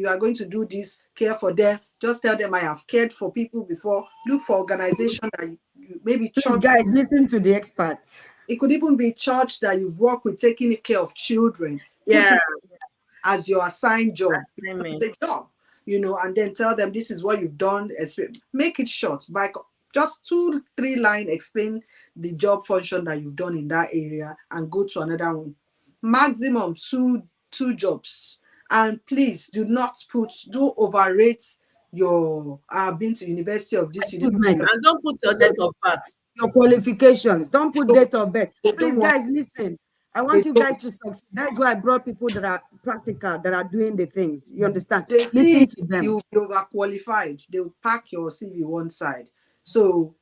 are going to do this, care for them. Just tell them I have cared for people before. Look for organization that maybe Please, church. guys, listen to the experts. It could even be church that you've worked with taking care of children. Put Yeah, it as your assigned job. assignment. It's a job, and then tell them this is what you've done. Make it short by just 2-3 line. Explain the job function that you've done in that area and go to another one. Maximum two jobs. And please do overrate your been to university of this Achievement. And don't put your date of birth. Your qualifications. Don't put date of birth. they Please, don't want guys, listen. I they want you guys don't. to succeed. That's why I brought people that are practical, that are doing the things. You understand? They see Listen to them. you'll be overqualified. They'll pack your CV one side. So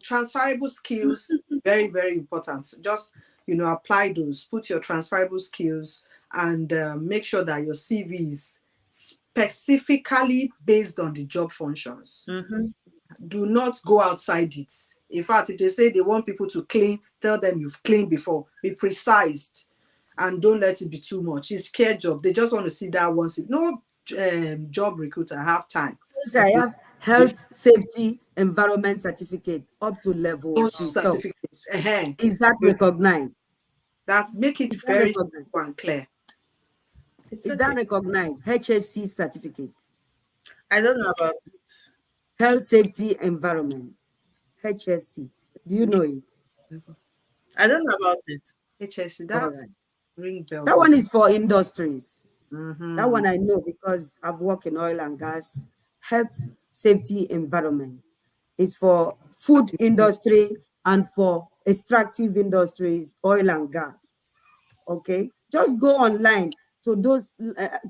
transferable skills, very, very important. So just apply those, put your transferable skills, and make sure that your CV is specifically based on the job functions. Mhm. Do not go outside it. In fact, if they say they want people to clean, tell them you've cleaned before. Be precise and don't let it be too much. It's care job. They just want to see that once. No job recruiter have time Yes, to I be have health, safety, environment certificate up to level those two. Stop. certificates. Is that recognized? That make it Is that very recognized? simple and clear. It's Is that okay. recognized? HSC certificate. I don't know about it. Health, safety, environment. HSC. Do you know it? I don't know about it. HSC, All that's right. ring bell That for one is for industries. That mm-hmm. one I know because I've worked in oil and gas. Health, safety, environment is for food industry and for extractive industries, oil and gas. Okay, just go online to those,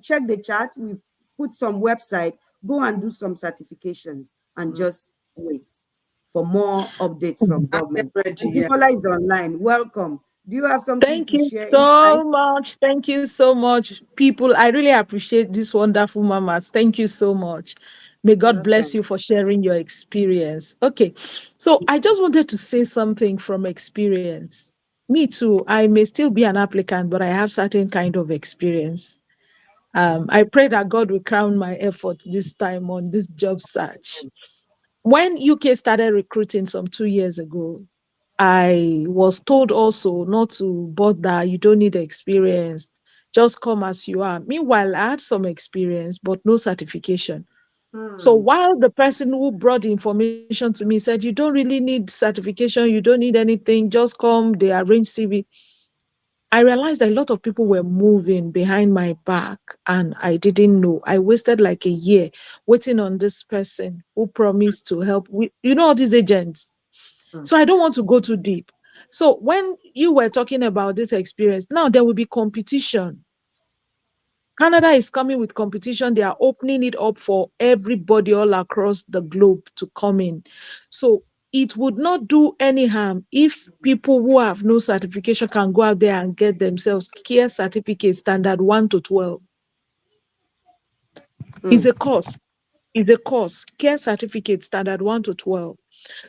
check the chat. We've put some website, go and do some certifications and just wait for more updates from And get government. ready. Yeah. Antipola is online. Welcome. Do you have something Thank to you share inside? so much. Thank you so much, people. I really appreciate these wonderful mamas. Thank you so much. May God bless Welcome. you for sharing your experience. Okay, so I just wanted to say something from experience. Me too. I may still be an applicant, but I have certain kind of experience. I pray that God will crown my effort this time on this job search. When UK started recruiting some 2 years ago, I was told also not to bother, you don't need experience, just come as you are. Meanwhile, I had some experience, but no certification. So Hmm. while the person who brought the information to me said, you don't really need certification, you don't need anything, just come, they arrange CV. I realized that a lot of people were moving behind my back and I didn't know. I wasted like a year waiting on this person who promised to help. All these agents. Hmm. So I don't want to go too deep. So when you were talking about this experience, now there will be competition. Canada is coming with competition. They are opening it up for everybody all across the globe to come in. So it would not do any harm if people who have no certification can go out there and get themselves care certificate standard 1 to 12. Is Mm. a course. Is a course. Care certificate standard 1 to 12.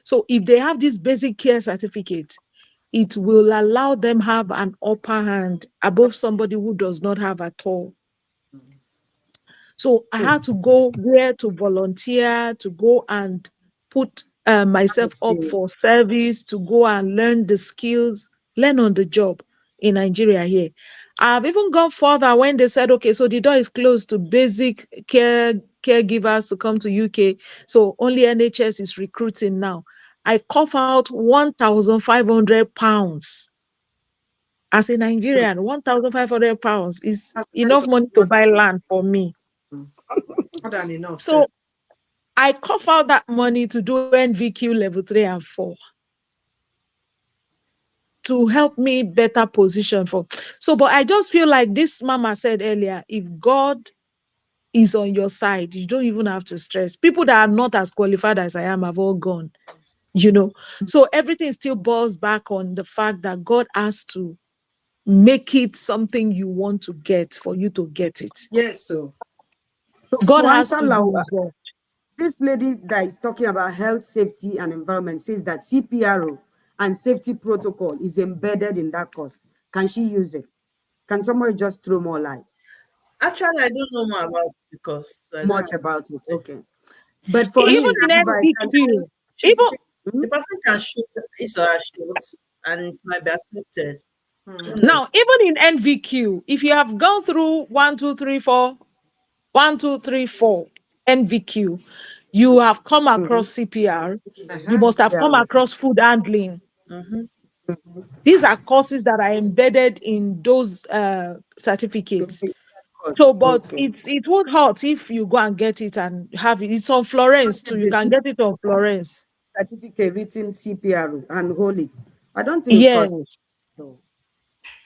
So if they have this basic care certificate, it will allow them have an upper hand above somebody who does not have at all. So I had to go there to volunteer, to go and put myself up Experience. for service, to go and learn the skills, learn on the job. in Nigeria here. I've even gone further when they said, okay, so the door is closed to basic caregivers to come to UK. So only NHS is recruiting now. I cough out £1,500 as a Nigerian. £1,500 is That's very enough money to more buy land for me. than, more than enough, sir. So I cough out that money to do NVQ level 3 and 4 to help me better position for. So, but I just feel like this mama said earlier, if God is on your side, you don't even have to stress. People that are not as qualified as I am have all gone, you know. So everything still boils back on the fact that God has to make it something you want to get for you to get it. Yes, so So God to has answer to be Laura, involved. this lady that is talking about health, safety, and environment says that CPRO and safety protocol is embedded in that course. Can she use it? Can somebody just throw more light? Actually, I don't know more about it because I don't have Much about it. Okay. But for if Even she me, can in if I can, NVQ, she, even she hmm? the person can shoot his or her shot and it might be accepted. Who mm, knows? now, even in NVQ, if you have gone through 1, 2, 3, 4 NVQ, you have come Mm-hmm. across CPR, you uh-huh. must have come CPRO. across food handling. Mm-hmm. Mm-hmm. These are courses that are embedded in those In certificates. the So, course. but Okay. it won't hurt if you go and get it and have it. It's on Just Florence get too. You the can get it on Florence. certificate written CPRO and hold it. I don't think it Yes, costs though,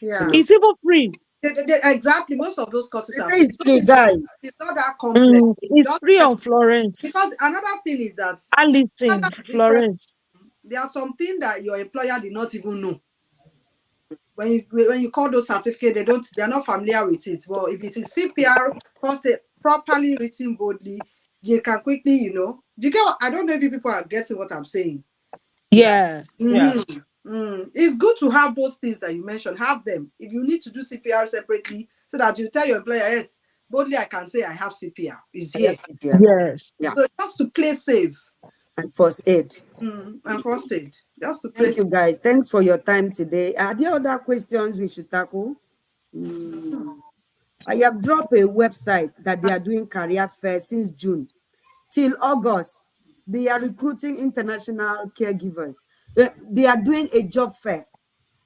you Yeah. know. it's even free. Exactly. Most of those courses They are say free. it's free, guys. It's not that complex. It's Just free get, on Florence. because another thing is that Allison, Canada is different. Florence. There are something that your employer did not even know. When you call those certificates, they're not familiar with it. Well, if it is CPR, first properly written boldly, you can quickly, do you get what, I don't know if you people are getting what I'm saying. Yeah. Yeah, yeah. It's good to have those things that you mentioned. Have them. If you need to do CPR separately, so that you tell your employer, yes, boldly I can say I have CPR. It's I here. have CPRO. Yes. Yeah. So just to play safe. And first aid. And first aid. Just to play Thank safe. you, guys. Thanks for your time today. Are there other questions we should tackle? Mm. I have dropped a website that they are doing career fair since June till August. They are recruiting international caregivers. They are doing a job fair.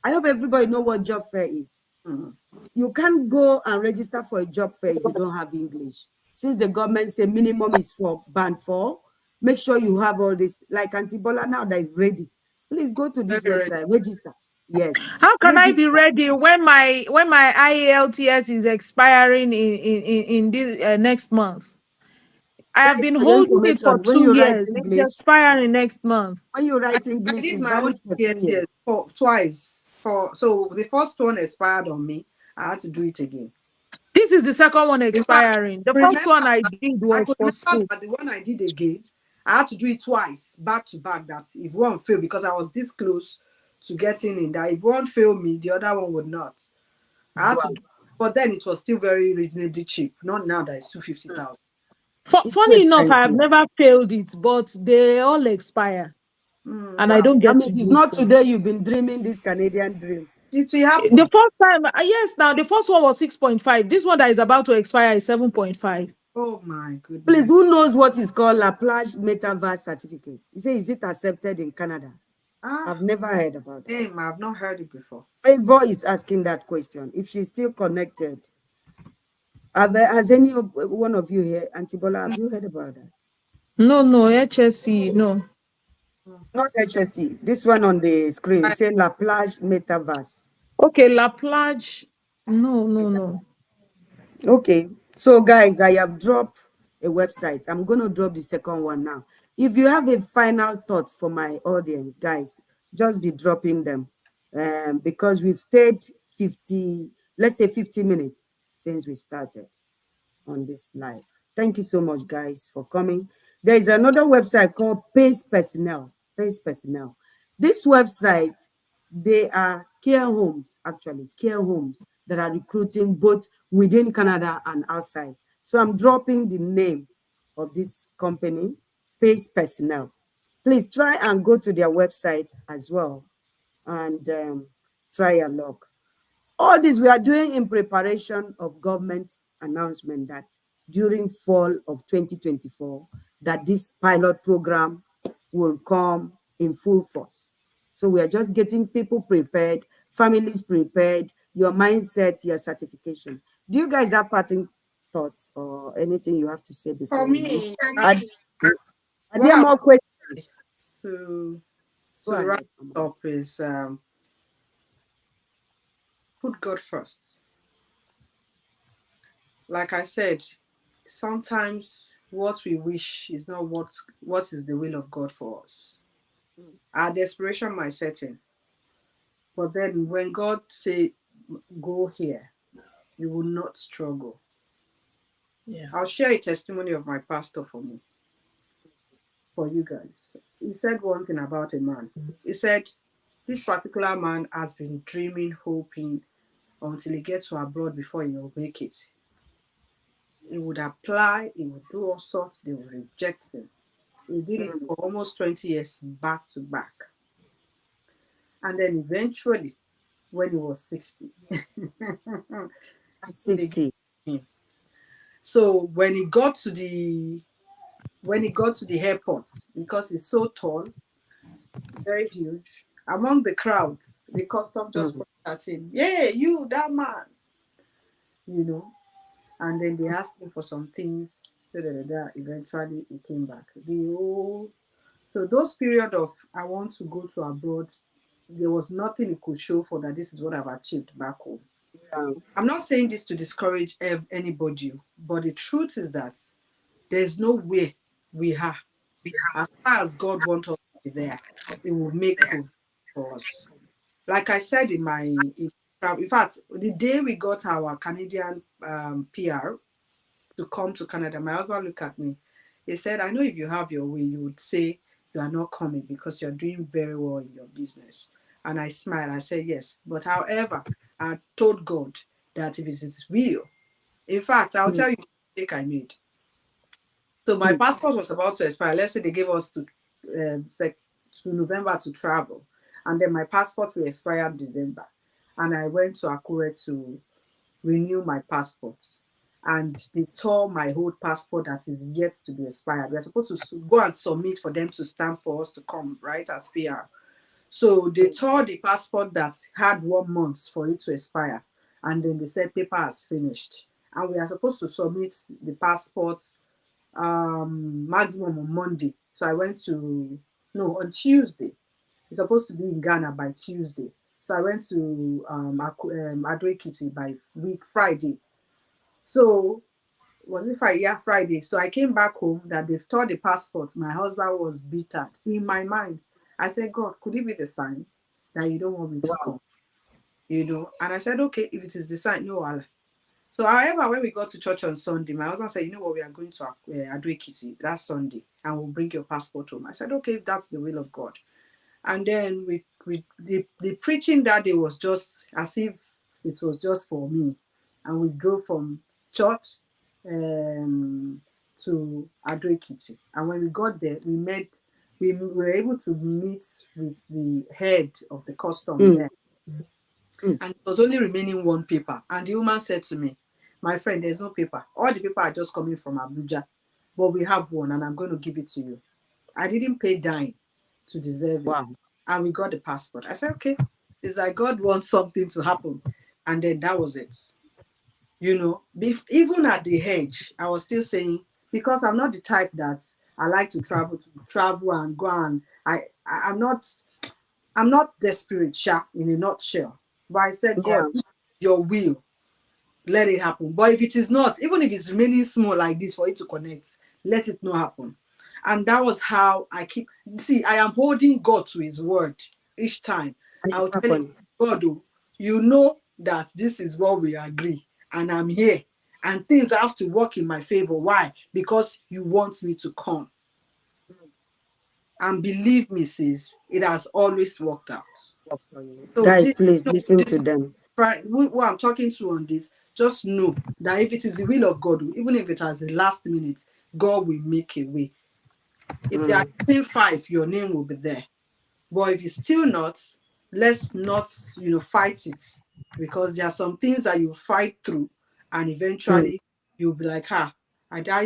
I hope everybody know what job fair is. Mhm. You can't go and register for a job fair if you don't have English. Since the government say minimum is for band 4, make sure you have all this. Like Antibola now that is ready. Please go to this Very ready. website, register. Yes, How can I be register. ready when my IELTS is expiring in this next month? I That have is been for your holding it for information. When two you write years. It's English, expiring next month. I did it's my own valid for 2 years. GPS for twice. So the first one expired on me. I had to do it again. This is the second one In fact, expiring. The remember first one I did I was could for remember school. that the one I did again, I had to do it twice, back to back. That if one failed, because I was this close to getting in, that if one failed me, the other one would not. I had to Wow. do, but then it was still very reasonably cheap. Not now that it's 250,000. It's too Funny enough, I have expensive. never failed it, but they all expire and I Well, don't That get to means it's use not them. today you've been dreaming this Canadian dream. it will The happen. first time, yes, now the first one was 6.5. This one that is about to expire is 7.5. Oh my Please, goodness. who knows what is called La Plage Metaverse Certificate? He says, is it accepted in Canada? Ah, I've never heard about that. damn, I've not heard it before. Favor is asking that question. If she's still connected, has any one of you here, Antibola, have you heard about that? No, no, HSC, no. Not HSC. This one on the screen, I, say La Plage Metaverse. Okay, La Plage. No, no, no. Okay, so guys, I have dropped a website. I'm going to drop the second one now. If you have a final thought for my audience, guys, just be dropping them, because we've stayed 50, let's say 50 minutes since we started on this live. Thank you so much, guys, for coming. There is another website called Pace Personnel. Pace Personnel. This website, they are care homes, actually, care homes that are recruiting both within Canada and outside. So I'm dropping the name of this company, Pace Personnel. Please try and go to their website as well and try your luck. All this we are doing in preparation of government's announcement that during fall of 2024, that this pilot program will come in full force. So we are just getting people prepared, families prepared, your mindset, your certification. Do you guys have parting thoughts or anything you have to say For before we go? me, Are what there I would more say questions? to Go wrap ahead, Mama. up is put God first. Like I said, sometimes what we wish is not what is the will of God for us. Our desperation might set in, but then when God say go here, you will not struggle. Yeah. I'll share a testimony of my pastor for you guys. He said one thing about a man. He said this particular man has been dreaming, hoping until he gets to abroad before he will make it. He would apply, he would do all sorts, they would reject him. He did it for almost 20 years back to back. And then eventually, when he was 60, At they gave 60. him. So when he got to the airport, because he's so tall, very huge, among the crowd, the custom just pointed at him. Yeah, you, that man, you know. And then they asked him for some things. Da, da, da, da. Eventually, he came back. So those period of I want to go to abroad, there was nothing he could show for that. This is what I've achieved back home. Yeah. I'm not saying this to discourage anybody, but the truth is that there's no way we are. As far as God wants us to be there, it will make provision for us. Like I said in fact, the day we got our Canadian PR to come to Canada, my husband looked at me. He said, I know if you have your way, you would say you are not coming because you're doing very well in your business. And I smiled. I said, yes. But however, I told God that if it's His will, in fact, I'll tell you the mistake I made. So my passport was about to expire. Let's say they gave us to November to travel. And then my passport will expire December. And I went to Akure to renew my passport. And they tore my old passport that is yet to be expired. We're supposed to go and submit for them to stamp for us to come, right, as PR. So they tore the passport that had 1 month for it to expire. And then they said paper has finished. And we are supposed to submit the passport maximum on Monday. So I went to, no, on Tuesday. It's supposed to be in Ghana by Tuesday. So I went to Ado Ekiti by Friday. So was it Friday? Yeah, Friday. So I came back home that they've tore the passport. My husband was bitter. In my mind, I said, God, could it be the sign that you don't want me to come? You know? And I said, okay, if it is the sign, no, Allah. So, however, when we got to church on Sunday, my husband said, you know what, we are going to Ado Ekiti that Sunday and we'll bring your passport home. I said, okay, if that's the will of God. And then the preaching that day was just as if it was just for me. And we drove from church to Ado Ekiti. And when we got there, we were able to meet with the head of the custom there. And it was only remaining one paper. And the woman said to me, my friend, there's no paper. All the paper are just coming from Abuja. But we have one and I'm going to give it to you. I didn't pay dime to deserve it. Wow. And we got the passport. I said, okay, it's like God wants something to happen. And then that was it. You know, even at the edge, I was still saying, because I'm not the type that I like to travel and go and I'm not desperate, in a nutshell. But I said, God, Yeah. your will, let it happen. But if it is not, even if it's remaining small like this for it to connect, let it not happen. And that was how I I am holding God to his word each time. And it I'll tell him, happened. God, you know that this is what we agree. And I'm here. And things have to work in my favor. Why? Because you want me to come. And believe me, sis, it has always worked out. So Guys, please listen to them. who I'm talking to on this, just know that if it is the will of God, even if it has the last minute, God will make a way. If there are still 5, your name will be there. But if it's still not, let's not, fight it, because there are some things that you fight through, and Mm. eventually you'll be like, I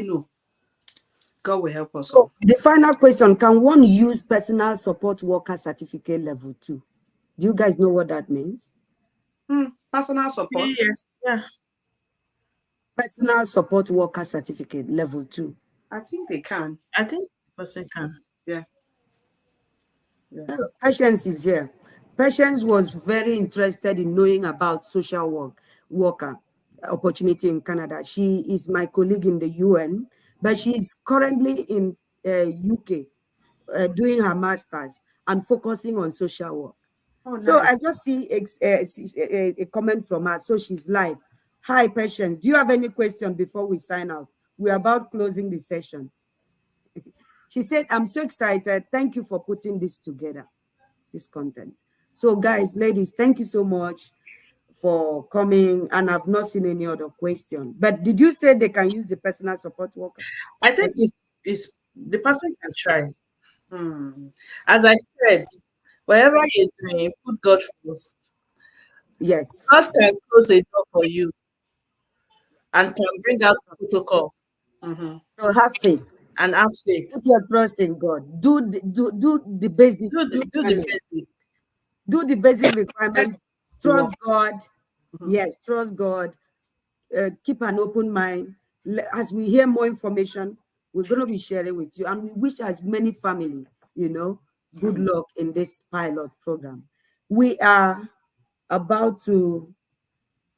know. God will help us So all. the final question, can one use personal support worker certificate level 2? Do you guys know what that means? Personal support. Yes, yeah. Personal support worker certificate level 2. I think they can. I think the person can. Yeah. Yeah. Patience is here. Patience was very interested in knowing about social worker opportunity in Canada. She is my colleague in the UN, but she is currently in UK doing her master's and focusing on social work. Oh, So nice. I just see a comment from her. So she's live. Hi, Patience. Do you have any question before we sign out? We're about closing the session. She said, I'm so excited. Thank you for putting this together, this content. So guys, ladies, thank you so much for coming. And I've not seen any other question. But did you say they can use the personal support worker? I think it's the person can try. Hmm. As I said, whatever you're doing, put God first. Yes. God can close a door for you and can bring out protocol Mm-hmm. So have faith. and have faith. Put your trust in God. Do the basic Do the learning. basic. Do the basic requirement. Work. Trust God. Mhm. Yes, trust God. Keep an open mind. As we hear more information, we're going to be sharing with you. And we wish as many family, good luck in this pilot program. We are about to,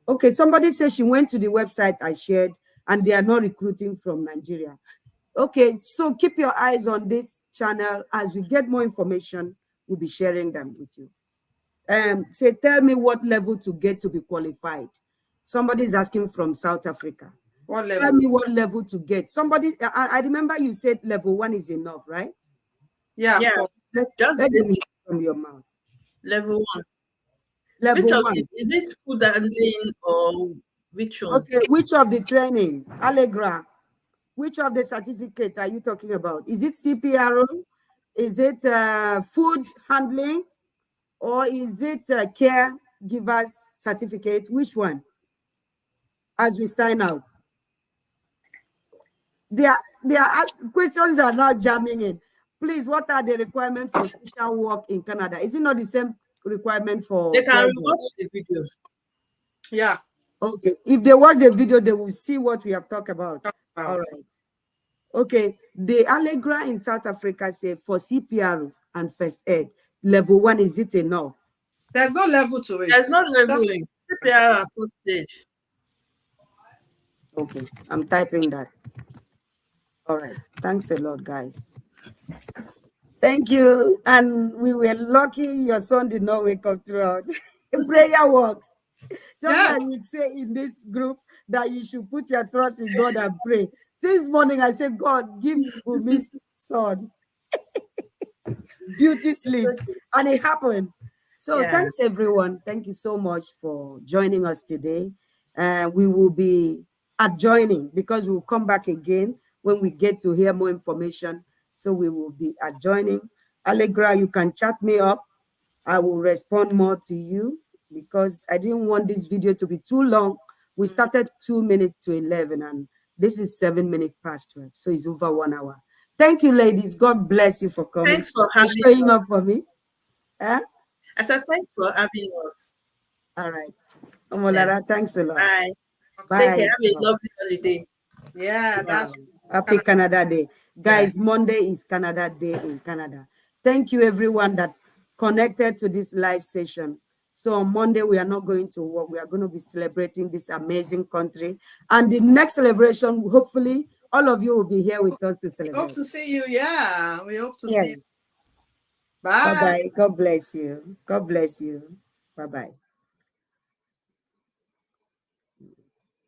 okay, somebody says she went to the website I shared and they are not recruiting from Nigeria. Okay, so keep your eyes on this channel. As we get more information, we'll be sharing them with you. Say, tell me what level to get to be qualified. Somebody is asking from South Africa. What Tell level? me what level to get. Somebody, I remember you said level 1 is enough, right? Yeah, Yeah, for just Let them hear basic. from your mouth. Level one. Which Level of 1. it is it food handling or which one? Okay, which of the training? Allegra, which of the certificates are you talking about? Is it CPRO? Is it food handling? Or is it caregivers certificate? Which one? As we sign out. Questions are now jamming in. Please, what are the requirements for social work in Canada? Is it not the same requirement They for can graduate? watch the video. yeah. Okay, if they watch the video, they will see what we have talked about. Talk All about. right. Okay, the Allegra in South Africa say for CPR and first aid, level 1, is it enough? There's no level to it. There's no Just leveling. CPR and food stage. Okay, I'm typing that. All right, thanks a lot, guys. Thank you. And we were lucky your son did not wake up throughout. Prayer works. Just like yes. we say in this group that you should put your trust in God and pray. Since morning, I said, God, give Bumi's son beauty sleep. And it happened. So Yeah. thanks, everyone. Thank you so much for joining us today. We will be adjoining because we'll come back again when we get to hear more information. So we will be adjoining. Allegra, you can chat me up. I will respond more to you because I didn't want this video to be too long. We started 2 minutes to 11 and this is 7 minutes past 12. So it's over 1 hour. Thank you, ladies. God bless you for coming, Thanks for for having showing up us. for me. Huh? I said thanks for having us. All right. Yeah. Omolara, thanks a lot. Bye. Take care. Bye. Have a lovely holiday. Yeah, Wow. that's Happy Canada. Canada Day. Yeah. Guys, Monday is Canada Day in Canada. Thank you, everyone that connected to this live session. So on Monday, we are not going to work. We are going to be celebrating this amazing country. And the next celebration, hopefully, all of you will be here with us to We hope celebrate. to see you. Yeah, we hope to see you. Yes. Bye. Bye-bye. God bless you. God bless you. Bye-bye.